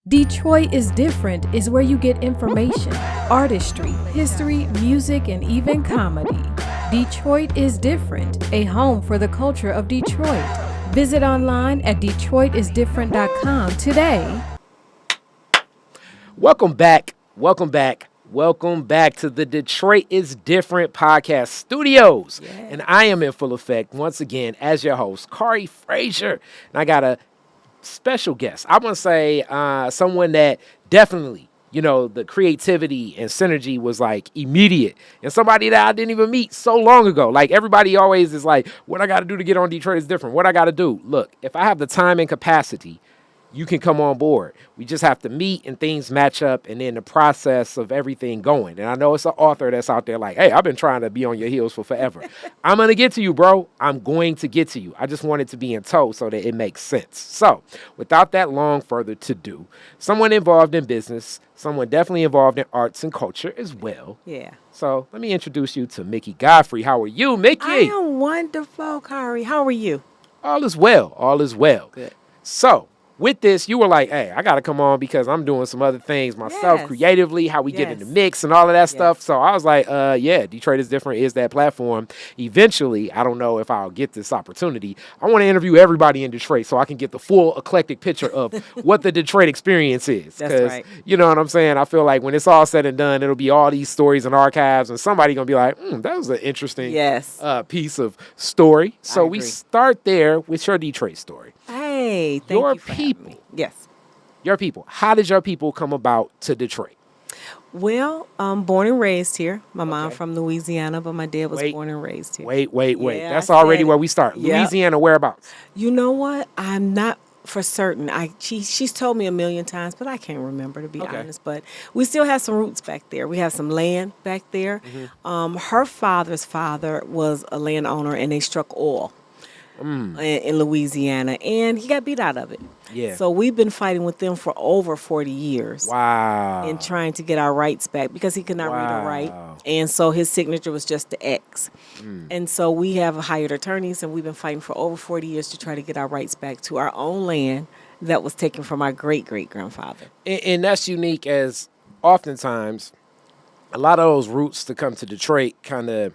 Detroit is Different is where you get information, artistry, history, music, and even comedy. Detroit is Different, a home for the culture of Detroit. Visit online at DetroitisDifferent.com today. Welcome back to the Detroit is Different podcast studios. Yes. And I am in full effect once again as your host, Kari Frazier. And I got a special guest. I want to say someone that definitely, the creativity and synergy was like immediate. And somebody that I didn't even meet so long ago. Like everybody always is like, what I got to do to get on Detroit is different. What I got to do. Look, if I have the time and capacity, you can come on board. We just have to meet and things match up and then the process of everything going. And I know it's an author that's out there like, hey, I've been trying to be on your heels for forever. I'm going to get to you, bro. I'm going to get to you. I just want it to be in tow so that it makes sense. So without that long further to do, someone involved in business, someone definitely involved in arts and culture as well. Yeah. So let me introduce you to Mikki Godfrey. How are you, Mikki? I am wonderful, Kari. How are you? All is well. All is well. Good. So with this, you were like, hey, I got to come on because I'm doing some other things myself creatively, how we get in the mix and all of that stuff. So I was like, Detroit is Different is that platform. Eventually, I don't know if I'll get this opportunity. I want to interview everybody in Detroit so I can get the full eclectic picture of what the Detroit experience is. That's right. You know what I'm saying? I feel like when it's all said and done, it'll be all these stories and archives and somebody going to be like, that was an interesting piece of story. So we start there with your Detroit story. Hey, thank you for having me. Yes. Your people. How did your people come about to Detroit? Well, I'm born and raised here. My mom from Louisiana, but my dad was born and raised here. Wait. Yeah, That's already where we start. Yep. Louisiana, whereabouts? You know what? I'm not for certain. She's told me a million times, but I can't remember, to be honest. But we still have some roots back there. We have some land back there. Mm-hmm. Her father's father was a landowner, and they struck oil. In Louisiana, and he got beat out of it. Yeah. So we've been fighting with them for over 40 years. Wow. And trying to get our rights back because he could not read or write. And so his signature was just the X. And so we have hired attorneys, and we've been fighting for over 40 years to try to get our rights back to our own land that was taken from our great-great-grandfather. And that's unique, as oftentimes a lot of those routes to come to Detroit kind of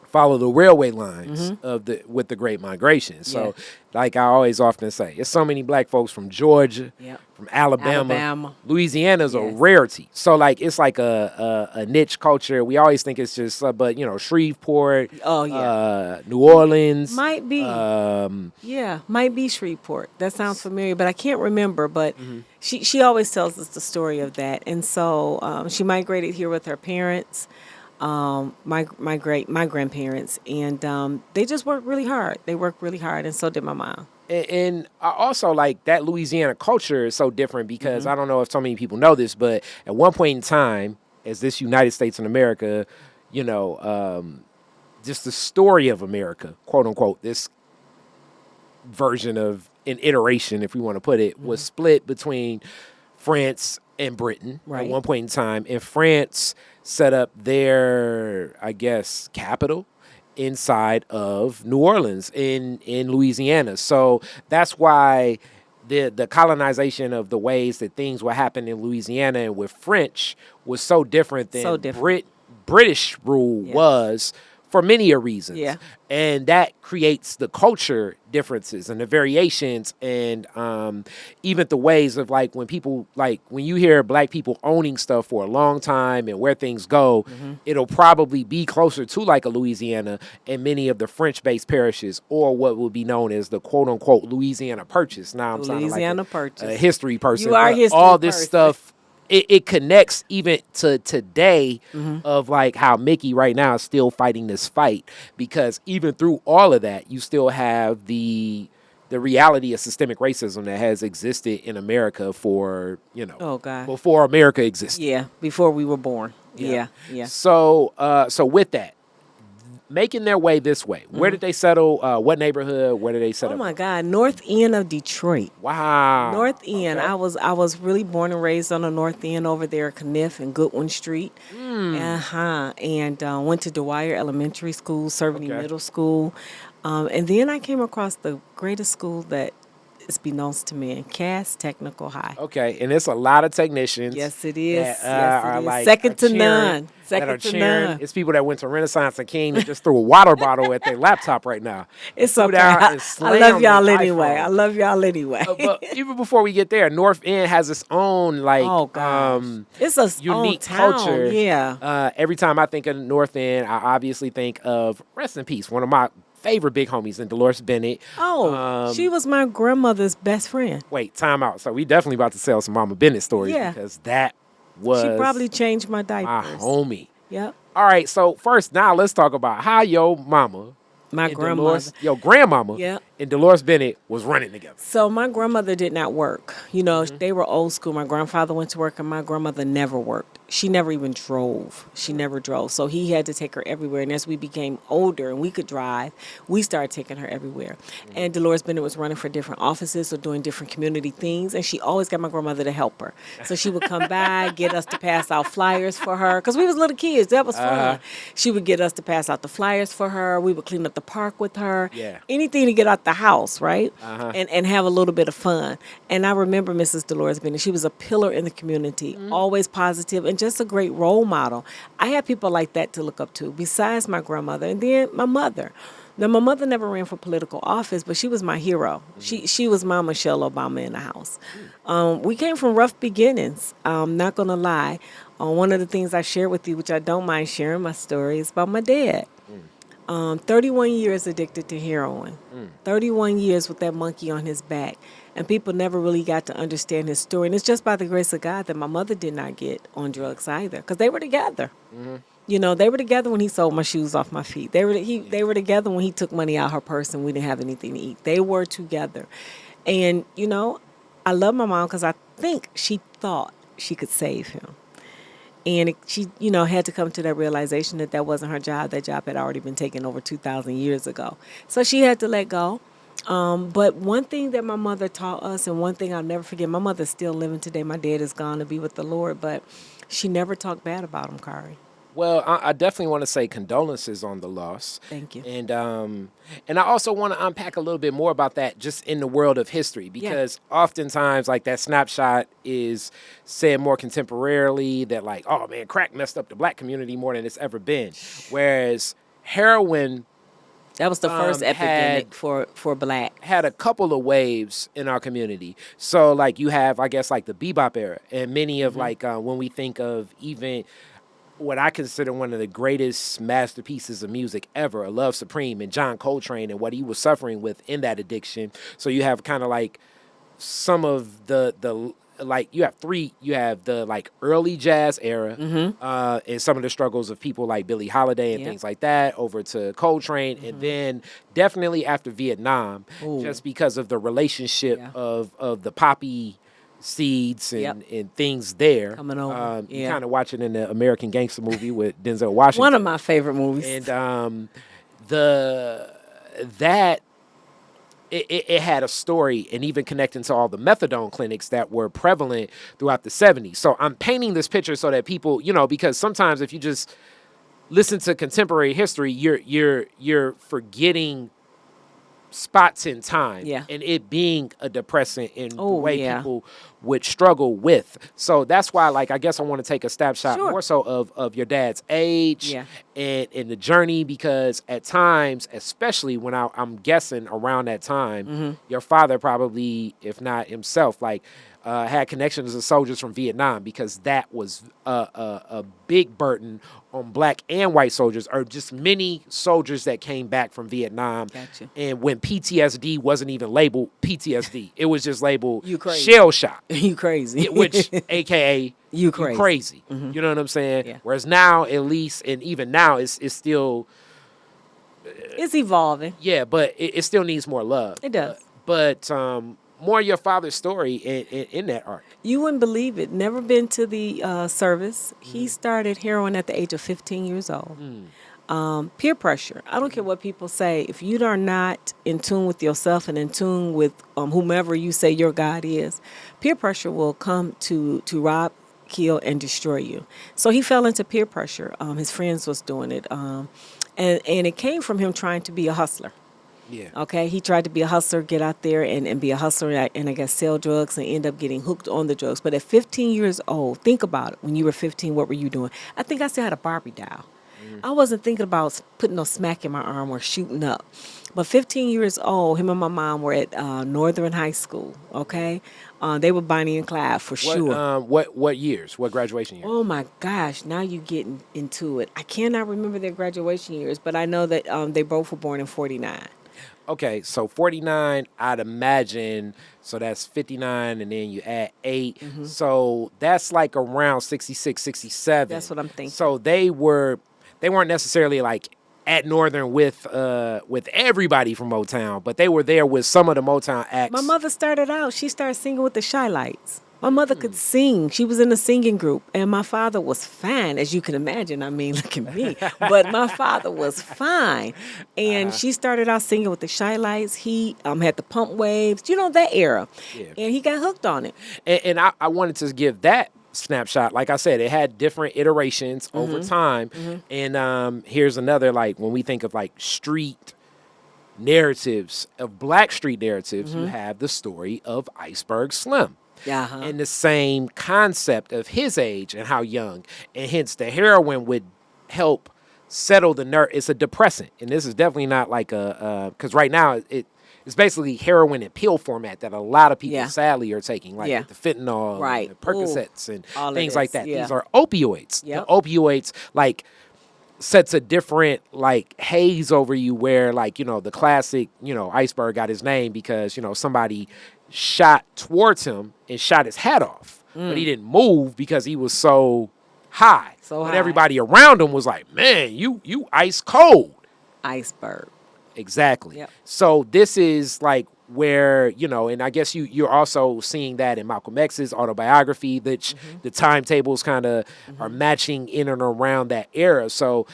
follow the railway lines with the Great Migration. So, like I always often say, it's so many black folks from Georgia, from Alabama. Louisiana's a rarity. So, like, it's like a niche culture. We always think it's just, Shreveport, New Orleans. Might be. Might be Shreveport. That sounds familiar, but I can't remember. But she always tells us the story of that. And so she migrated here with her parents. My grandparents, and they just worked really hard. They worked really hard, and so did my mom. And I also like that Louisiana culture is so different because I don't know if so many people know this, but at one point in time, as this United States of America, just the story of America, quote unquote, this version of an iteration, if we want to put it, was split between France and Britain at one point in time, and France set up their, capital inside of New Orleans in Louisiana. So that's why the colonization of the ways that things were happening in Louisiana and with French was so different than British rule was for many reasons. Yeah. And that creates the culture differences and the variations and even the ways of like when people, like when you hear black people owning stuff for a long time and where things go, it'll probably be closer to like a Louisiana and many of the French-based parishes or what would be known as the quote-unquote Louisiana Purchase. Now I'm sounding like a history person. You are a history all this person. stuff. It connects even to today of like how Mikki right now is still fighting this fight because even through all of that, you still have the reality of systemic racism that has existed in America for, before America existed. Yeah, before we were born. Yeah. So with that, making their way this way. Where did they settle? What neighborhood? Where did they settle? Oh my God, North End of Detroit. Wow. North End. Okay. I was really born and raised on the North End over there at Kniff and Goodwin Street. And went to Dwyer Elementary School, Cerveny Middle School. And then I came across the greatest school that is beknownst to men. Cass Technical High. Okay, and it's a lot of technicians. Yes, it is. That, Yes, it are is. like Second are to cheering, none. that are Second to cheering. none. It's people that went to Renaissance and King that just threw a water bottle at their laptop right now. It's Threw okay. down and I love slammed y'all their anyway. iPhone. I love y'all anyway. But even before we get there, North End has its own Oh gosh, it's a own unique town. culture. Yeah. Every time I think of North End, I obviously think of rest in peace, one of my favorite big homies, and Dolores Bennett. Oh, she was my grandmother's best friend. Wait, time out. So we definitely about to sell some Mama Bennett stories Yeah. because that was She probably changed my my diapers. homie. Yep. All right, so first now let's talk about how your mama My and grandmother. Dolores, your grandmama Yep. and Dolores Bennett was running together. So my grandmother did not work. You know, they were old school. My grandfather went to work and my grandmother never worked. She never even drove. She never drove. So he had to take her everywhere. And as we became older and we could drive, we started taking her everywhere. And Dolores Bennett was running for different offices or doing different community things. And she always got my grandmother to help her. So she would come by, get us to pass out flyers for her. Because we was little kids. That was fun. She would get us to pass out the flyers for her. We would clean up the park with her. Yeah. Anything to get out the house, right? And have a little bit of fun. And I remember Mrs. Dolores Bennett. She was a pillar in the community, always positive and just a great role model. I had people like that to look up to besides my grandmother and then my mother. Now, my mother never ran for political office, but she was my hero. She was my Michelle Obama in the house. We came from rough beginnings. I'm not going to lie. One of the things I shared with you, which I don't mind sharing my story, is about my dad. 31 years addicted to heroin. 31 years with that monkey on his back. And people never really got to understand his story. And it's just by the grace of God that my mother did not get on drugs either, because they were together. You know, they were together when he sold my shoes off my feet. They were together when he took money out her purse and we didn't have anything to eat. They were together. And, you know, I love my mom because I think she thought she could save him. And she, you know, had to come to that realization that that wasn't her job. That job had already been taken over 2,000 years ago. So she had to let go. But one thing that my mother taught us, and one thing I'll never forget, my mother's still living today. My dad is gone to be with the Lord, but she never talked bad about him, Kari. Well, I definitely want to say condolences on the loss. Thank you. And I also want to unpack a little bit more about that just in the world of history, because oftentimes like that snapshot is said more contemporarily that like, oh man, crack messed up the black community more than it's ever been. Whereas heroin That was the first epidemic for black. had a couple of waves in our community. So like you have, I guess, like the bebop era, and many of like when we think of even what I consider one of the greatest masterpieces of music ever, A Love Supreme, and John Coltrane and what he was suffering with in that addiction. So you have kind of like some of the like you have the like early jazz era and some of the struggles of people like Billie Holiday and things like that over to Coltrane, and then definitely after Vietnam, just because of the relationship of the poppy seeds and things there. Coming over. You kind of watch it in the American Gangster movie with Denzel Washington. One of my favorite movies. And it had a story, and even connecting to all the methadone clinics that were prevalent throughout the 70s. So I'm painting this picture so that people, you know, because sometimes if you just listen to contemporary history, you're forgetting spots in time and it being a depressant in the way people would struggle with. So that's why, like, I guess I want to take a snapshot more so of your dad's age and the journey, because at times, especially when I'm guessing around that time, your father probably, if not himself, like had connections to soldiers from Vietnam, because that was a big burden on black and white soldiers, or just many soldiers that came back from Vietnam. Gotcha. And when PTSD wasn't even labeled PTSD, it was just labeled You crazy. shell shock. You crazy. Which, AKA, you crazy. You know what I'm saying? Yeah. Whereas now, at least, and even now, it's still... It's evolving. Yeah, but it still needs more love. It does. But more of your father's story in that arc. You wouldn't believe it. Never been to the service. He started heroin at the age of 15 years old. Peer pressure. I don't care what people say. If you are not in tune with yourself and in tune with whomever you say your God is, peer pressure will come to rob, kill, and destroy you. So he fell into peer pressure. His friends was doing it. And it came from him trying to be a hustler. Yeah. Okay, he tried to be a hustler, get out there and be a hustler, and I guess sell drugs and end up getting hooked on the drugs. But at 15 years old, think about it. When you were 15, what were you doing? I think I still had a Barbie doll. I wasn't thinking about putting no smack in my arm or shooting up. But 15 years old, him and my mom were at Northern High School. Okay, they were Bonnie and Clyde for sure. What years? What graduation years? Oh my gosh, now you getting into it. I cannot remember their graduation years, but I know that they both were born in 49. Okay, so 49, I'd imagine, so that's 59, and then you add 8. So that's like around 66, 67. That's what I'm thinking. So they weren't necessarily like at Northern with everybody from Motown, but they were there with some of the Motown acts. My mother started out, she started singing with the Shy Lights. My mother could sing. She was in a singing group. And my father was fine, as you can imagine. I mean, look at me. But my father was fine. And she started out singing with the Shy Lights. He had the Pump Waves, that era. Yeah. And he got hooked on it. And I wanted to give that snapshot. Like I said, it had different iterations over time. And here's another, like, when we think of like street narratives, of black street narratives, you have the story of Iceberg Slim. And the same concept of his age and how young. And hence the heroin would help settle the nerve. It's a depressant. And this is definitely not like because right now it's basically heroin in pill format that a lot of people sadly are taking, like with the fentanyl, and the Percocets, and things like that. These are opioids. The opioids, like, sets a different, like, haze over you where, like, the classic, Iceberg got his name because, somebody shot towards him and shot his hat off. But he didn't move because he was so high. But everybody around him was like, man, you ice cold. Iceberg. Exactly. Yep. So this is like where, and I guess you're also seeing that in Malcolm X's autobiography, that the timetables kind of are matching in and around that era. So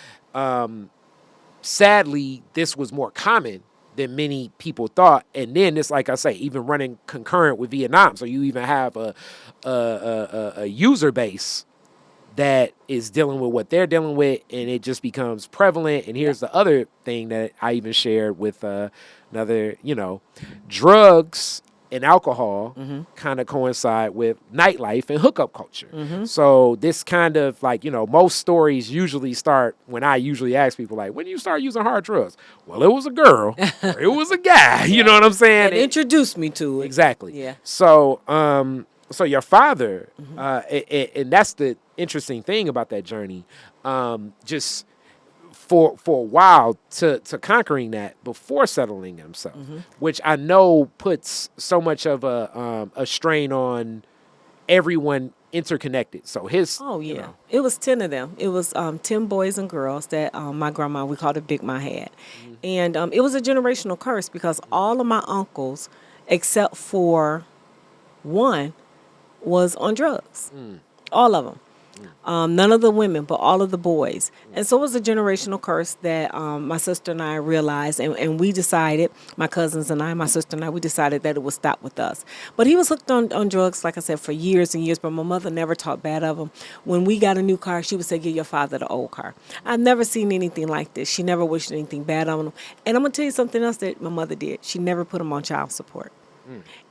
sadly, this was more common than many people thought. And then it's, like I say, even running concurrent with Vietnam. So you even have a user base that is dealing with what they're dealing with, and it just becomes prevalent. And here's the other thing that I even shared with another, drugs and alcohol kind of coincide with nightlife and hookup culture. So this kind of, like, most stories usually start when I usually ask people, like, when do you start using hard drugs? Well, it was a girl or it was a guy. You know what I'm saying? It introduced me to it. Exactly. Yeah. So, so your father, and that's the interesting thing about that journey, just for a while to conquering that before settling himself, which I know puts so much of a strain on everyone interconnected. So his, it was 10 of them. It was 10 boys and girls that my grandma, we called it Big Ma, had. And it was a generational curse because all of my uncles, except for one, was on drugs. All of them. None of the women, but all of the boys. And so it was a generational curse that my sister and I realized, and we decided, my cousins and I, my sister and I, we decided that it would stop with us. But he was hooked on drugs, like I said, for years and years, but my mother never talked bad of him. When we got a new car, she would say, give your father the old car. I've never seen anything like this. She never wished anything bad on him. And I'm going to tell you something else that my mother did. She never put him on child support.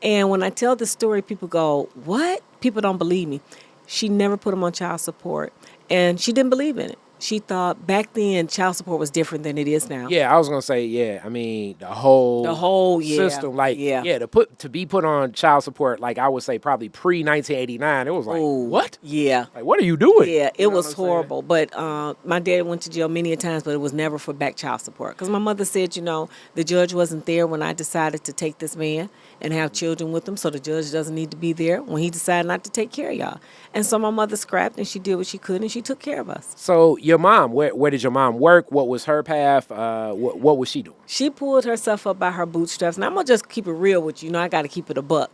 And when I tell the story, people go, what? People don't believe me. She never put him on child support, and she didn't believe in it. She thought back then child support was different than it is now. Yeah, I was gonna say, I mean, the whole system, like, to be put on child support, like, I would say probably pre 1989, it was like, what? Yeah, like, what are you doing? Yeah, it was horrible. But my dad went to jail many a times, but it was never for back child support. Because my mother said, the judge wasn't there when I decided to take this man and have children with him, so the judge doesn't need to be there when he decided not to take care of y'all. And so my mother scrapped, and she did what she could, and she took care of us. So your mom, where did your mom work? What was her path? What was she doing? She pulled herself up by her bootstraps. And I'm going to just keep it real with you. I got to keep it a buck.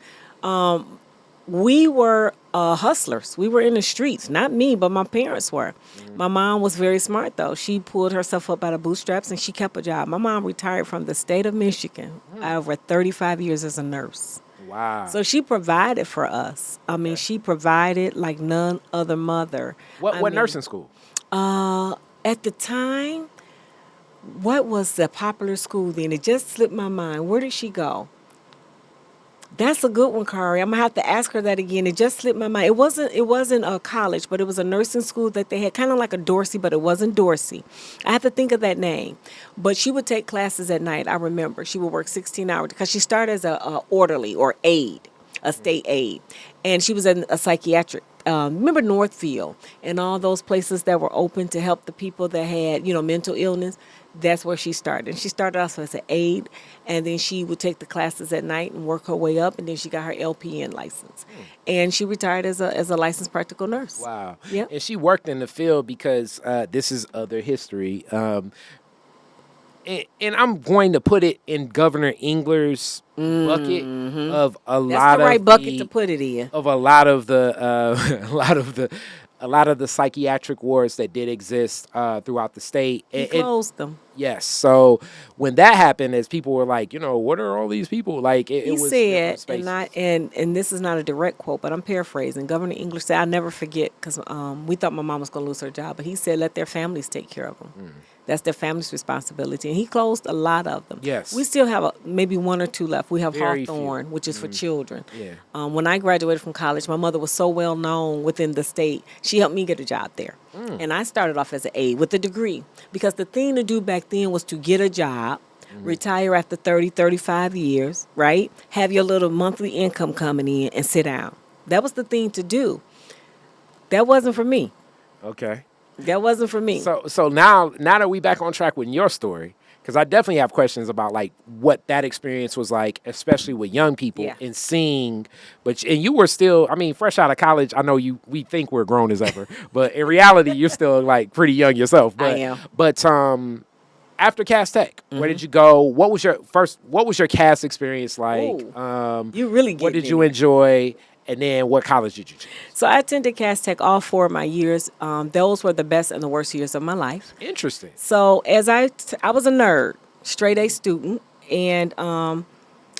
We were hustlers. We were in the streets. Not me, but my parents were. My mom was very smart, though. She pulled herself up by the bootstraps, and she kept a job. My mom retired from the state of Michigan over 35 years as a nurse. Wow. So she provided for us. I mean, she provided like none other mother. What nursing school? At the time, what was the popular school then? It just slipped my mind. Where did she go? That's a good one, Kari. I'm gonna have to ask her that again. It just slipped my mind. It wasn't a college, but it was a nursing school that they had, kind of like a Dorsey, but it wasn't Dorsey. I have to think of that name. But she would take classes at night. I remember she would work 16 hours because she started as a orderly or aide, a state aide, and she was in a psychiatric. Remember Northfield and all those places that were open to help the people that had, mental illness. That's where she started. And she started off as an aide, and then she would take the classes at night and work her way up, and then she got her LPN license. And she retired as a licensed practical nurse. Wow. Yep. And she worked in the field because this is other history. And I'm going to put it in Governor Engler's bucket of That's the right bucket to put it in. Of a lot of the a lot of the psychiatric wards that did exist throughout the state. He closed them. Yes. So when that happened, as people were like, what are all these people? Like it He was said, and this is not a direct quote, but I'm paraphrasing. Governor English said, "I'll never forget," because we thought my mom was going to lose her job, but he said, "Let their families take care of them. That's their family's responsibility." And he closed a lot of them. Yes. We still have maybe one or two left. We have Very Hawthorne, few. which is for children. Yeah. When I graduated from college, my mother was so well known within the state. She helped me get a job there. And I started off as an aide with a degree, because the thing to do back then was to get a job, retire after 30, 35 years, right? Have your little monthly income coming in and sit down. That was the thing to do. That wasn't for me. Okay. That wasn't for me. So now that we back on track with your story, because I definitely have questions about like what that experience was like, especially with young people and seeing. And you were still, fresh out of college. I know we think we're grown as ever, but in reality, you're still like pretty young yourself. But, I am. But after Cass Tech, where did you go? What was your Cass experience like? Ooh, you really get what did you enjoy? And then what college did you choose? So I attended Cass Tech all 4 of my years. Those were the best and the worst years of my life. Interesting. So as I was a nerd, straight A student. And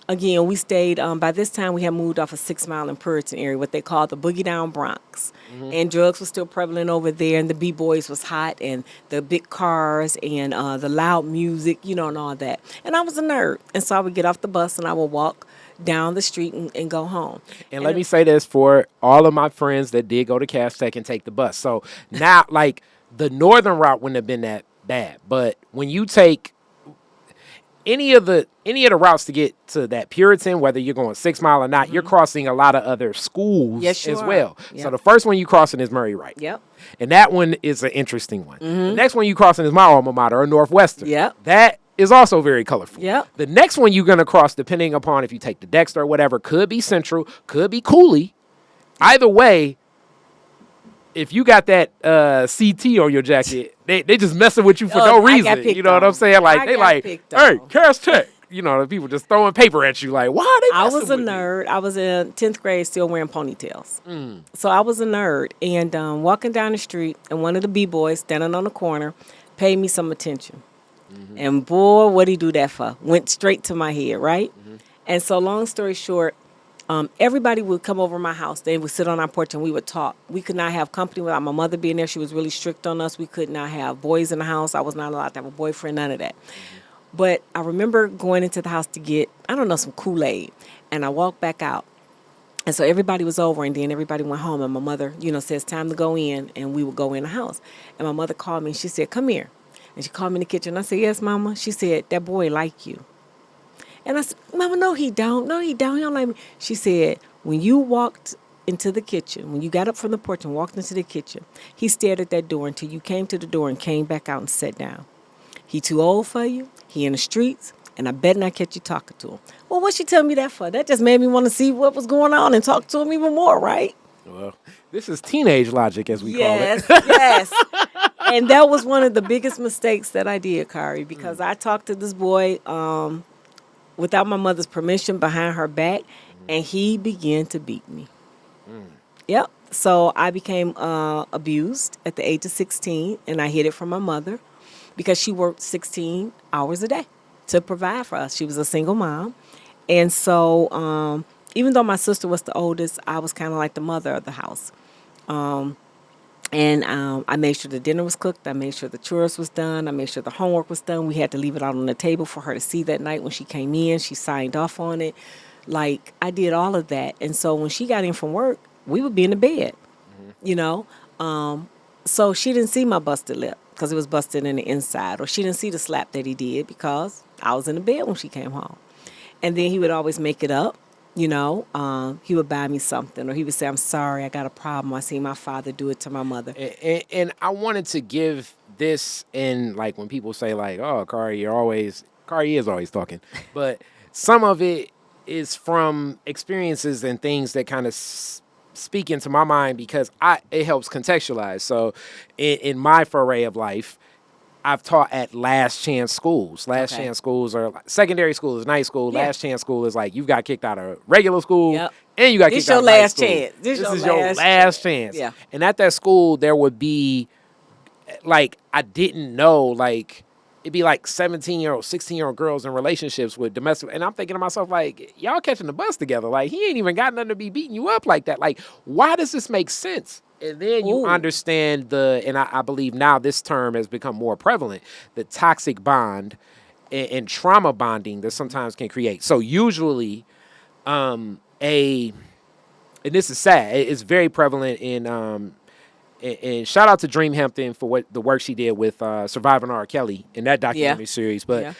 again, we stayed, by this time we had moved off of 6 Mile and Puritan area, what they call the Boogie Down Bronx. And drugs were still prevalent over there, and the B-boys was hot, and the big cars, and the loud music, and all that. And I was a nerd. And so I would get off the bus and I would walk down the street and go home. And let me say this for all of my friends that did go to Cass Tech and take the bus. So now, like, the northern route wouldn't have been that bad, but when you take any of the routes to get to that Puritan, whether you're going 6 Mile or not, you're crossing a lot of other schools as well. Yep. So the first one you crossing is Murray Wright. Yep. And that one is an interesting one. The next one you crossing is my alma mater, or Northwestern. Yep. That is also very colorful. Yep. The next one you're going to cross, depending upon if you take the Dexter or whatever, could be Central, could be Cooley. Either way, if you got that CT on your jacket, they just messing with you for no reason. You know what I'm saying? Like, they like, hey, Cass Tech. The people just throwing paper at you like, why are they I messing was a with nerd. I was in 10th grade still wearing ponytails. So I was a nerd. And walking down the street, and one of the B-boys standing on the corner paid me some attention. And boy, what'd he do that for? Went straight to my head, right? And so long story short, everybody would come over my house. They would sit on our porch and we would talk. We could not have company without my mother being there. She was really strict on us. We could not have boys in the house. I was not allowed to have a boyfriend, none of that. But I remember going into the house to get, some Kool-Aid. And I walked back out. And so everybody was over, and then everybody went home. And my mother, says, time to go in. And we would go in the house. And my mother called me and she said, come here. And she called me in the kitchen. I said, yes, Mama. She said, that boy like you. And I said, Mama, no, he don't. No, he don't. He don't like me. She said, when you walked into the kitchen, when you got up from the porch and walked into the kitchen, he stared at that door until you came to the door and came back out and sat down. He too old for you. He in the streets. And I bet not catch you talking to him. Well, what'd she tell me that for? That just made me want to see what was going on and talk to him even more, right? Well, this is teenage logic, as we call it. Yes. And that was one of the biggest mistakes that I did, Kari, because I talked to this boy without my mother's permission behind her back, and he began to beat me. Yep. So I became abused at the age of 16, and I hid it from my mother because she worked 16 hours a day to provide for us. She was a single mom. And so even though my sister was the oldest, I was kind of like the mother of the house. And I made sure the dinner was cooked. I made sure the chores was done. I made sure the homework was done. We had to leave it out on the table for her to see that night when she came in. She signed off on it. Like, I did all of that. And so when she got in from work, we would be in the bed, you know. So she didn't see my busted lip because it was busted in the inside. Or she didn't see the slap that he did because I was in the bed when she came home. And then he would always make it up. He would buy me something, or he would say, "I'm sorry, I got a problem. I seen my father do it to my mother." And I wanted to give this, and like when people say like, "Oh, Kari is always talking," but some of it is from experiences and things that kind of speak into my mind because it helps contextualize. So, in my foray of life, I've taught at last chance schools. Last chance schools are secondary school is night school. Yeah. Last chance school is like you've got kicked out of regular school and you got This kicked out of your night last school. chance. This is your last chance. Yeah. And at that school, there would be like I didn't know like it'd be like 17-year-old, 16-year-old girls in relationships with domestic. And I'm thinking to myself, like, y'all catching the bus together. Like, he ain't even got nothing to be beating you up like that. Like, why does this make sense? And then you understand and I believe now this term has become more prevalent, the toxic bond and trauma bonding that sometimes can create. So usually and this is sad, it's very prevalent in and shout out to Dream Hampton for the work she did with Surviving R. Kelly in that documentary series. But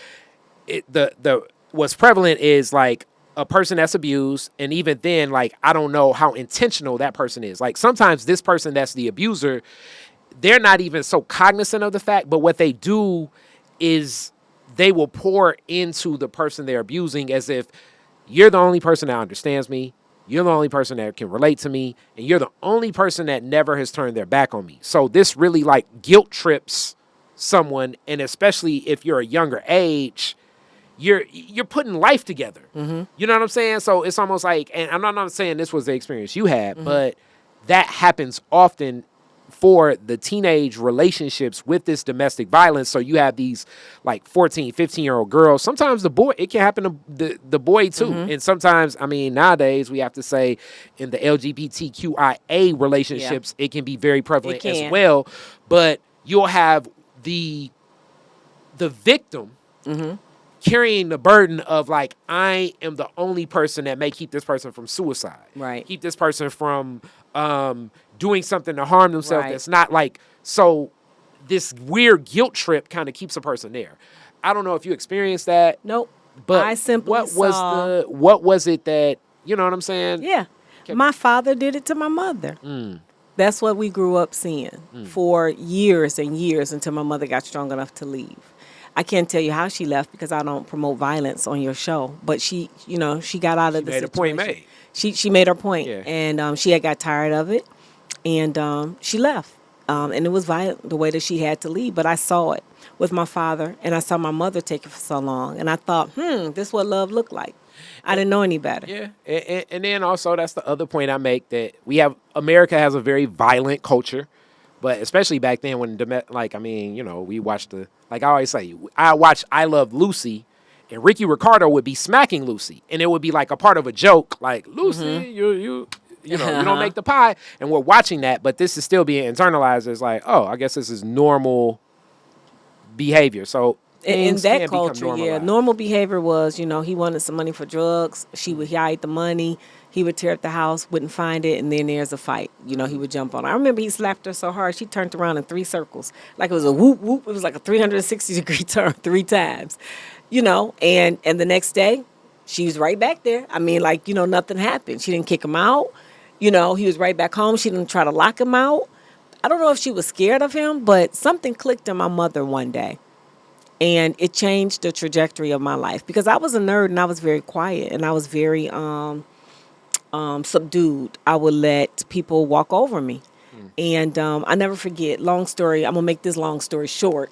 what's prevalent is like a person that's abused, and even then, like I don't know how intentional that person is. Like sometimes this person that's the abuser, they're not even so cognizant of the fact, but what they do is they will pour into the person they're abusing as if you're the only person that understands me. You're the only person that can relate to me, and you're the only person that never has turned their back on me. So this really like guilt trips someone, and especially if you're a younger age, you're putting life together. Mm-hmm. You know what I'm saying? So it's almost like, and I'm not saying this was the experience you had, but that happens often for the teenage relationships with this domestic violence. So you have these like 14, 15-year-old girls. Sometimes it can happen to the boy too. And sometimes, I mean, nowadays we have to say in the LGBTQIA relationships, it can be very prevalent as well. But you'll have the victim carrying the burden of like, I am the only person that may keep this person from suicide. Right. Keep this person from doing something to harm themselves. That's not like, so this weird guilt trip kind of keeps a person there. I don't know if you experienced that. Nope. But I simply what was it that, you know what I'm saying? Yeah. My father did it to my mother. That's what we grew up seeing for years and years until my mother got strong enough to leave. I can't tell you how she left because I don't promote violence on your show. But she got out of the situation. She made a point made. She made her point, and she had got tired of it, and she left. And it was violent the way that she had to leave. But I saw it with my father, and I saw my mother take it for so long. And I thought, this is what love looked like. I didn't know any better. Yeah, and then also that's the other point I make, that America has a very violent culture. But especially back then when, we watched like I always say, I watched I Love Lucy, and Ricky Ricardo would be smacking Lucy. And it would be like a part of a joke, like, Lucy, you don't make the pie. And we're watching that, but this is still being internalized as like, oh, I guess this is normal behavior. So in that culture, normal behavior was, he wanted some money for drugs. He hide the money. He would tear up the house, wouldn't find it, and then there's a fight. He would jump on her. I remember he slapped her so hard, she turned around in 3 circles. Like it was a whoop, whoop. It was like a 360-degree turn 3 times. And the next day, she was right back there. I mean, nothing happened. She didn't kick him out. He was right back home. She didn't try to lock him out. I don't know if she was scared of him, but something clicked in my mother one day. And it changed the trajectory of my life. Because I was a nerd, and I was very quiet, and I was very subdued. I would let people walk over me. And I never forget, long story, I'm going to make this long story short.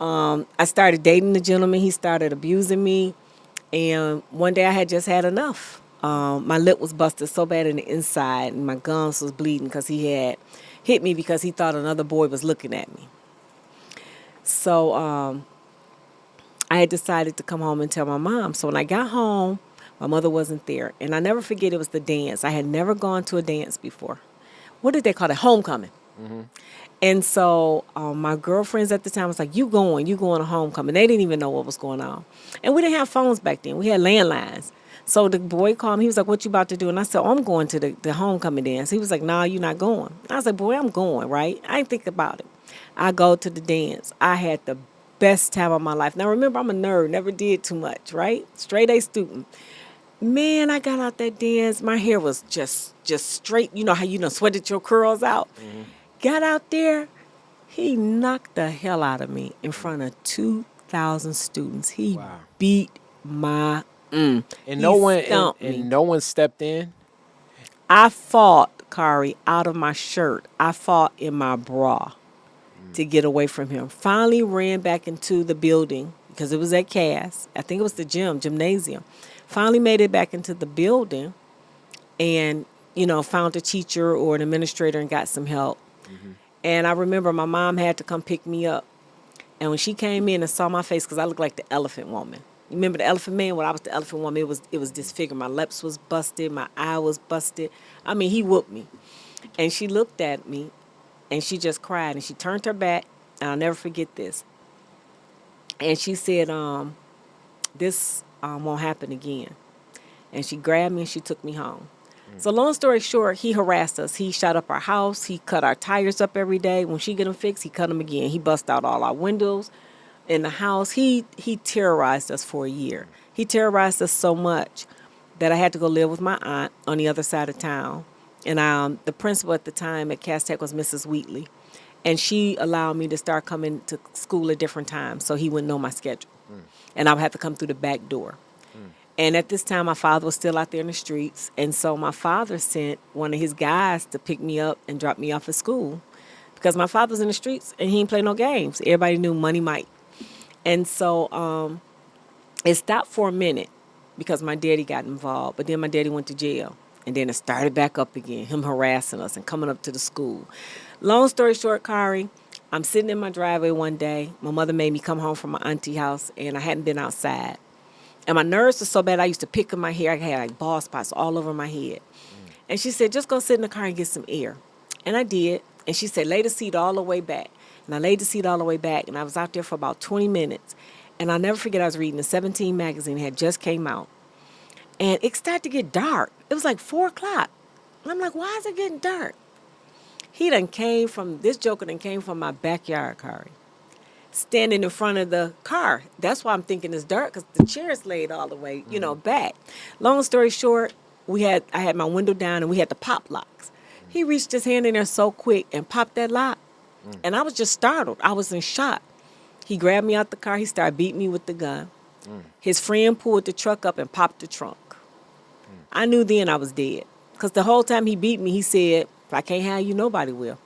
I started dating the gentleman. He started abusing me. And one day I had just had enough. My lip was busted so bad in the inside, and my gums was bleeding because he had hit me because he thought another boy was looking at me. So I had decided to come home and tell my mom. So when I got home, my mother wasn't there. And I never forget, it was the dance. I had never gone to a dance before. What did they call it? Homecoming. And so my girlfriends at the time was like, you going to homecoming. They didn't even know what was going on. And we didn't have phones back then. We had landlines. So the boy called me. He was like, what you about to do? And I said, oh, I'm going to the homecoming dance. He was like, nah, you're not going. I was like, boy, I'm going, right? I didn't think about it. I go to the dance. I had the best time of my life. Now, remember, I'm a nerd. Never did too much, right? Straight A student. Man, I got out that dance. My hair was just straight. You know how you sweated your curls out? Got out there. He knocked the hell out of me in front of 2,000 students. He beat my And no one stepped in. I fought, Kari, out of my shirt. I fought in my bra to get away from him. Finally ran back into the building because it was at Cass. I think it was the gymnasium. Finally made it back into the building and, found a teacher or an administrator and got some help. And I remember my mom had to come pick me up. And when she came in and saw my face, because I looked like the elephant woman. You remember the elephant man? When I was the elephant woman, it was disfigured. My lips was busted. My eye was busted. I mean, he whooped me. And she looked at me, and she just cried. And she turned her back, and I'll never forget this. And she said, this won't happen again. And she grabbed me, and she took me home. So long story short, he harassed us. He shot up our house. He cut our tires up every day. When she get them fixed, he cut them again. He bust out all our windows in the house. He terrorized us for a year. He terrorized us so much that I had to go live with my aunt on the other side of town. And the principal at the time at Cass Tech was Mrs. Wheatley. And she allowed me to start coming to school at different times so he wouldn't know my schedule. And I would have to come through the back door. And at this time, my father was still out there in the streets. And so my father sent one of his guys to pick me up and drop me off at school because my father was in the streets and he didn't play no games. Everybody knew Money Mike. And so it stopped for a minute because my daddy got involved. But then my daddy went to jail. And then it started back up again, him harassing us and coming up to the school. Long story short, Kari, I'm sitting in my driveway one day. My mother made me come home from my auntie house, and I hadn't been outside. And my nerves were so bad, I used to pick up my hair. I had like bald spots all over my head. And she said, just go sit in the car and get some air. And I did. And she said, lay the seat all the way back. And I laid the seat all the way back. And I was out there for about 20 minutes. And I'll never forget, I was reading the 17 magazine. It had just came out. And it started to get dark. It was like 4 o'clock. And I'm like, why is it getting dark? This joker came from my backyard, Kari. Standing in front of the car. That's why I'm thinking it's dark, because the chair is laid all the way, back. Long story short, I had my window down and we had the pop locks. He reached his hand in there so quick and popped that lock. And I was just startled. I was in shock. He grabbed me out the car. He started beating me with the gun. His friend pulled the truck up and popped the trunk. I knew then I was dead. Because the whole time he beat me, he said, if I can't have you, nobody will.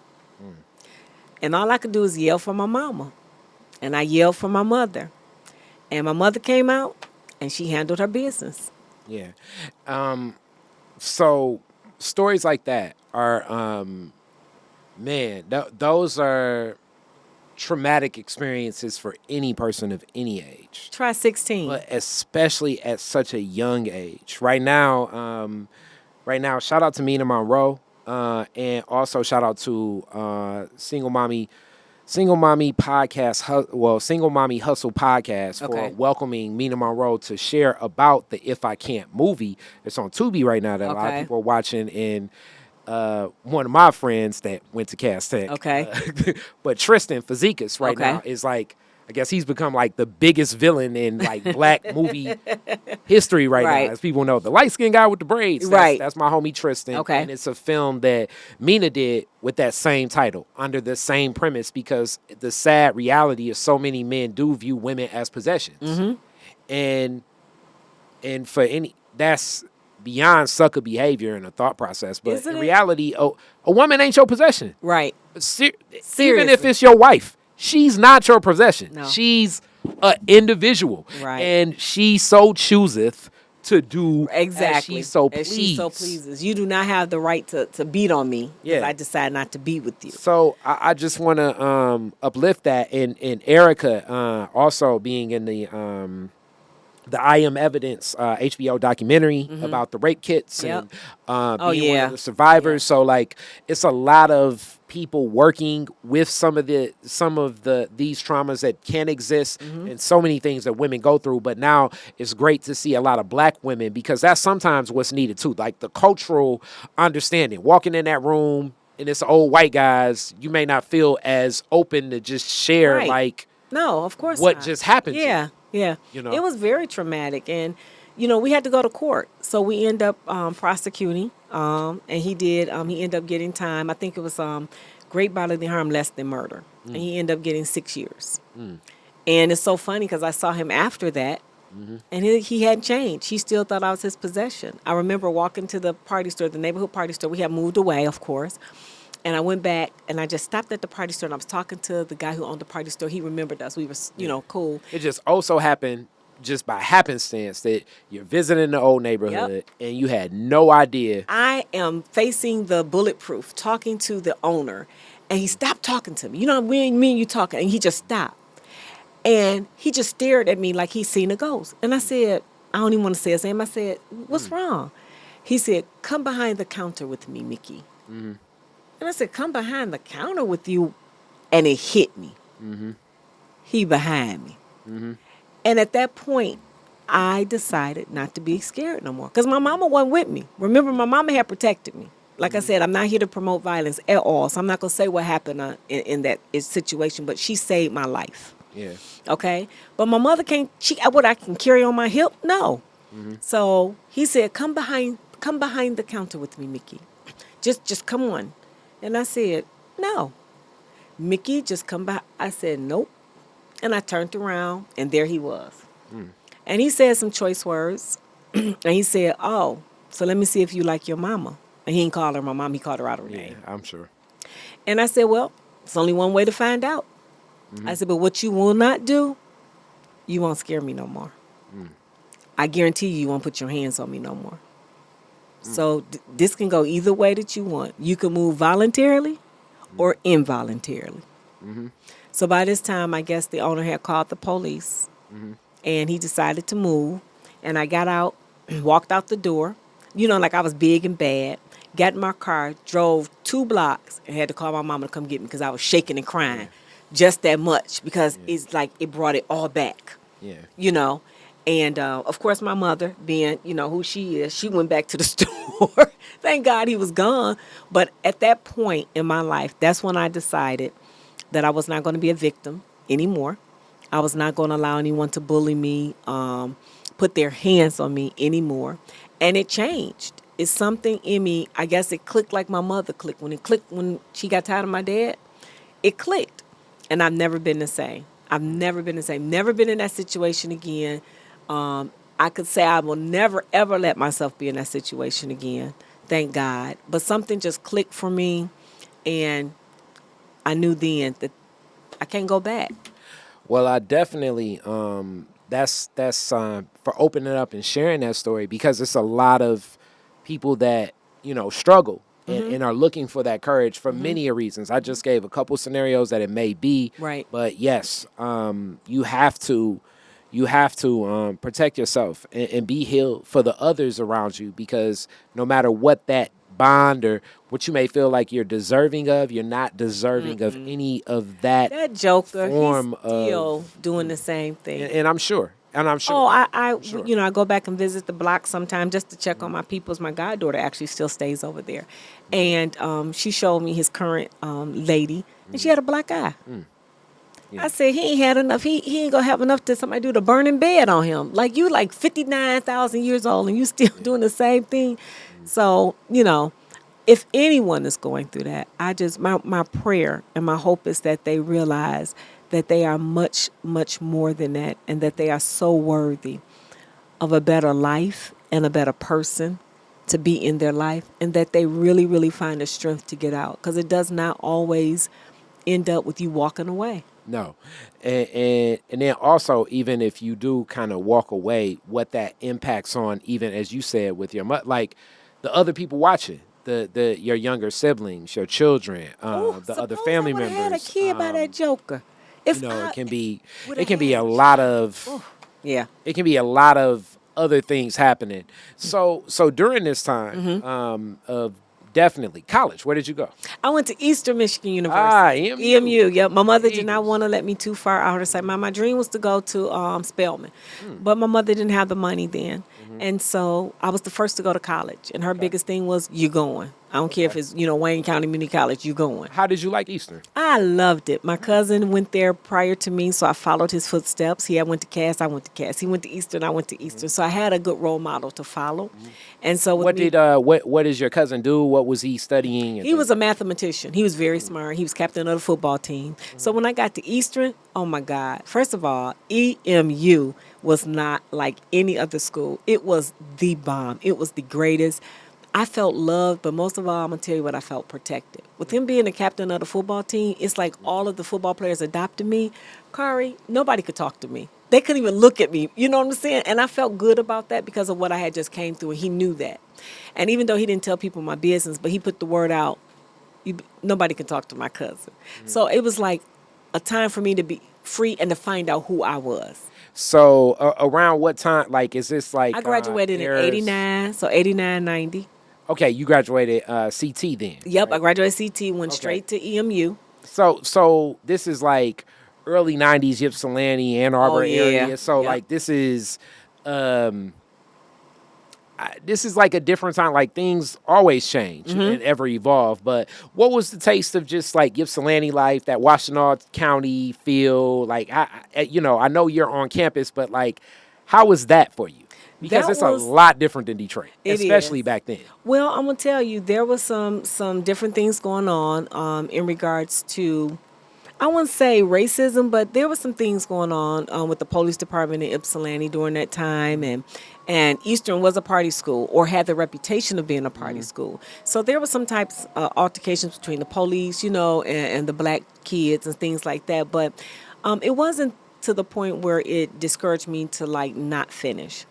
And all I could do is yell for my mama. And I yelled for my mother. And my mother came out, and she handled her business. Yeah. So stories like that are, those are traumatic experiences for any person of any age. Try 16. But especially at such a young age. Right now, shout out to Mina Monroe, and also shout out to Single Mommy podcast, Single Mommy Hustle podcast for welcoming Mina Monroe to share about the If I Can't movie. It's on Tubi right now that a lot of people are watching, and one of my friends that went to Cass Tech. But Tristan Fazekas now is like, I guess he's become like the biggest villain in like black movie history now. As people know, the light-skinned guy with the braids. That's my homie Tristan. And it's a film that Mina did with that same title, under the same premise, because the sad reality is so many men do view women as possessions. And for that's beyond sucker behavior and a thought process. But in reality, a woman ain't your possession. Even if it's your wife. She's not your possession. No. She's an individual. And she so chooseth to do as she so pleases. You do not have the right to beat on me. I decide not to be with you. So I just want to uplift that. And Erica also being in the I Am Evidence HBO documentary about the rape kits and being one of the survivors. So like, it's a lot of people working with some of these traumas that can exist, and so many things that women go through. But now it's great to see a lot of black women, because that's sometimes what's needed too. Like the cultural understanding, walking in that room and it's old white guys, you may not feel as open to just share Right. like No, of course what not. just happened to you. Yeah, yeah. You know? It was very traumatic, and we had to go to court, so we end up prosecuting. And he did. He ended up getting time. I think it was great bodily harm less than murder, and he ended up getting 6 years. And it's so funny because I saw him after that, and he hadn't changed. He still thought I was his possession. I remember walking to the party store, the neighborhood party store. We had moved away, of course. And I went back, and I just stopped at the party store, and I was talking to the guy who owned the party store. He remembered us. We were, cool. It just also happened just by happenstance that you're visiting the old neighborhood, and you had no idea. I am facing the bulletproof, talking to the owner, and he stopped talking to me. Me and you talking, and he just stopped. And he just stared at me like he'd seen a ghost. And I said, I don't even want to say his name. I said, what's wrong? He said, come behind the counter with me, Mikki. And I said, come behind the counter with you. And it hit me. He behind me. And at that point, I decided not to be scared no more. Because my mama wasn't with me. Remember, my mama had protected me. Like I said, I'm not here to promote violence at all. So I'm not going to say what happened in that situation. But she saved my life. Yeah. Okay? But my mother can't, I can carry on my hip? No. So he said, come behind the counter with me, Mikki. Just come on. And I said, no. Mikki, just come by. I said, nope. And I turned around, and there he was. And he said some choice words. And he said, oh, so let me see if you like your mama. And he didn't call her my mom. He called her out of her name. I'm sure. And I said, well, it's only one way to find out. I said, but what you will not do, you won't scare me no more. I guarantee you won't put your hands on me no more. So this can go either way that you want. You can move voluntarily or involuntarily. So by this time, I guess the owner had called the police, and he decided to move. And I got out, walked out the door, like I was big and bad, got in my car, drove 2 blocks, and had to call my mama to come get me because I was shaking and crying just that much, because it's like it brought it all back. Yeah. And, of course, my mother, being, who she is, she went back to the store. Thank God he was gone. But at that point in my life, that's when I decided that I was not going to be a victim anymore. I was not going to allow anyone to bully me, put their hands on me anymore. And it changed. It's something in me. I guess it clicked like my mother clicked. When she got tired of my dad, it clicked. And I've never been the same. Never been in that situation again. I could say I will never, ever let myself be in that situation again. Thank God. But something just clicked for me, and I knew then that I can't go back. Well, I definitely, that's for opening up and sharing that story, because it's a lot of people that, struggle and are looking for that courage for many reasons. I just gave a couple scenarios that it may be. Right. But yes, you have to protect yourself and be healed for the others around you, because no matter what that bond or what you may feel like you're deserving of, you're not deserving of any of that. That joker, form he's still doing the same thing. And I'm sure. Oh, I go back and visit the block sometime just to check on my peoples. My goddaughter actually still stays over there. And she showed me his current lady, and she had a black eye. Yeah. I said, he ain't had enough. He ain't going to have enough to somebody do the burning bed on him. Like, you 59,000 years old, and you still doing the same thing. So, if anyone is going through that, my prayer and my hope is that they realize that they are much, much more than that, and that they are so worthy of a better life and a better person to be in their life, and that they really, really find the strength to get out, because it does not always end up with you walking away. No. And then also, even if you do kind of walk away, what that impacts on, even as you said, with your like the other people watching, your younger siblings, your children, the other family members. I had a kid by that joker. It can be a lot of it can be a lot of other things happening. So during this time of Definitely. College, where did you go? I went to Eastern Michigan University. EMU. EMU, yep. My mother did Eagles. not want to let me too far out. Her side. My dream was to go to Spelman, but my mother didn't have the money then. And so I was the first to go to college. And her biggest thing was, you going. I don't care if it's, Wayne County Community College, you going. How did you like Eastern? I loved it. My cousin went there prior to me, so I followed his footsteps. He went to Cass, I went to Cass. He went to Eastern, I went to Eastern. So I had a good role model to follow. And so with what does your cousin do? What was he studying? He was a mathematician. He was very smart. He was captain of the football team. So when I got to Eastern, oh my God. First of all, EMU was not like any other school. It was the bomb. It was the greatest. I felt loved, but most of all, I'm going to tell you what, I felt protected. With him being the captain of the football team, it's like all of the football players adopted me. Kari, nobody could talk to me. They couldn't even look at me. You know what I'm saying? And I felt good about that because of what I had just came through, and he knew that. And even though he didn't tell people my business, but he put the word out, nobody can talk to my cousin. So it was like a time for me to be free and to find out who I was. So around what time, like, is this like... I graduated in 89, so 89, 90. Okay, you graduated CT then. Yep, right? I graduated CT, went straight to EMU. So this is like early 90s, Ypsilanti, Ann Arbor area. So like this is like a different time. Like things always change and ever evolve. But what was the taste of just like Ypsilanti life, that Washtenaw County feel? Like, I know you're on campus, but like, how was that for you? Because it's a lot different than Detroit, especially back then. Well, I'm going to tell you, there was some different things going on in regards to, I wouldn't say racism, but there was some things going on with the police department in Ypsilanti during that time. And Eastern was a party school, or had the reputation of being a party school. So there was some types of altercations between the police, and the black kids and things like that. But it wasn't to the point where it discouraged me to like not finish.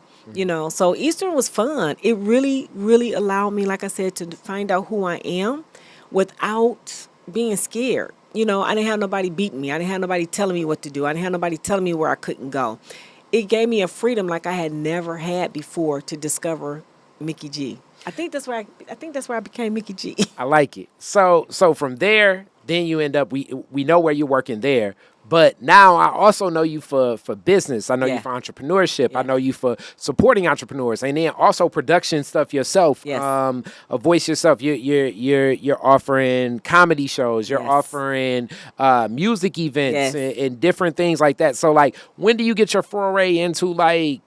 So Eastern was fun. It really, really allowed me, like I said, to find out who I am without being scared. I didn't have nobody beating me. I didn't have nobody telling me what to do. I didn't have nobody telling me where I couldn't go. It gave me a freedom like I had never had before to discover Mikki G. I think that's where I became Mikki G. I like it. So from there, then you end up, we know where you're working there. But now I also know you for business. I know you for entrepreneurship. I know you for supporting entrepreneurs, and then also production stuff yourself. Yes. Voice yourself. You're offering comedy shows. You're offering music events and different things like that. So like, when do you get your foray into like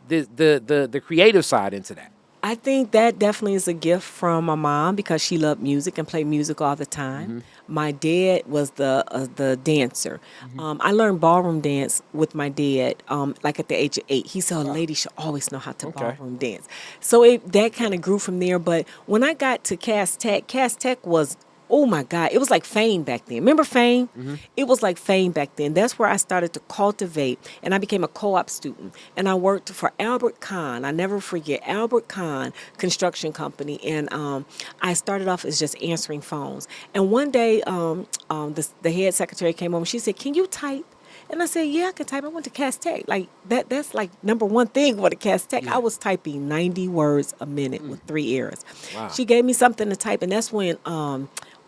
the creative side into that? I think that definitely is a gift from my mom because she loved music and played music all the time. My dad was the dancer. I learned ballroom dance with my dad, like at the age of 8. He said a lady should always know how to ballroom dance. So that kind of grew from there. But when I got to Cass Tech was, oh my God, it was like Fame back then. Remember Fame? It was like Fame back then. That's where I started to cultivate, and I became a co-op student. And I worked for Albert Kahn. I never forget, Albert Kahn Construction Company. And I started off as just answering phones. And one day, the head secretary came over. She said, "Can you type?" And I said, "Yeah, I can type. I went to Cass Tech." Like that's like number one thing for the Cass Tech. I was typing 90 words a minute with 3 errors. Wow. She gave me something to type, and that's when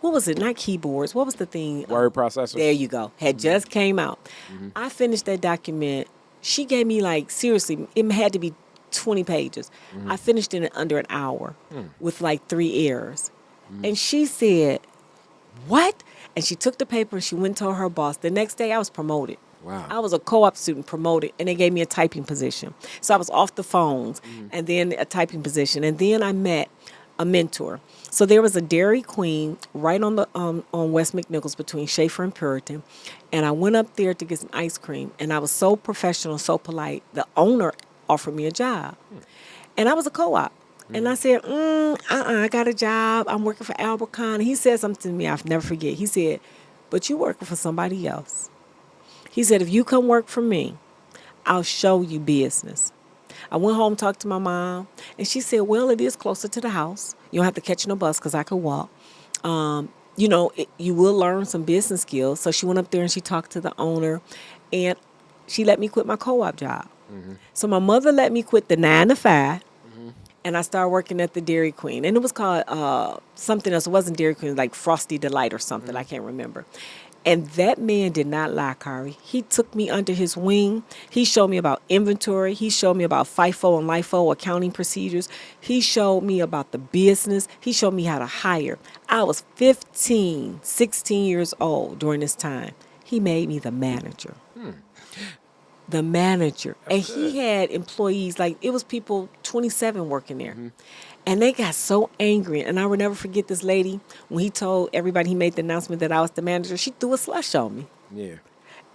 what was it? Not keyboards. What was the thing? Word processor. There you go. Had just came out. I finished that document. She gave me like, seriously, it had to be 20 pages. I finished it in under an hour with like 3 errors. And she said, "What?" And she took the paper and she went and told her boss. The next day I was promoted. Wow. I was a co-op student promoted, and they gave me a typing position. So I was off the phones and then a typing position. And then I met a mentor. So there was a Dairy Queen right on the on West McNichols between Schaefer and Puritan, and I went up there to get some ice cream, and I was so professional, so polite. The owner offered me a job, and I was a co-op, and I said, I got a job. I'm working for Albert Kahn. He said something to me I'll never forget. He said, "But you working for somebody else." He said, "If you come work for me, I'll show you business." I went home, talked to my mom, and she said, "Well, it is closer to the house. You don't have to catch no bus because I could walk. You will learn some business skills." So she went up there and she talked to the owner, and she let me quit my co-op job. So my mother let me quit the 9 to 5, and I started working at the Dairy Queen. And it was called something else. It wasn't Dairy Queen, like Frosty Delight or something. I can't remember. And that man did not lie, Kari. He took me under his wing. He showed me about inventory. He showed me about FIFO and LIFO accounting procedures. He showed me about the business. He showed me how to hire. I was 15, 16 years old during this time. He made me the manager. The manager. And he had employees, like it was people 27 working there. And they got so angry. And I will never forget this lady, when he told everybody, he made the announcement that I was the manager, she threw a slush on me. Yeah.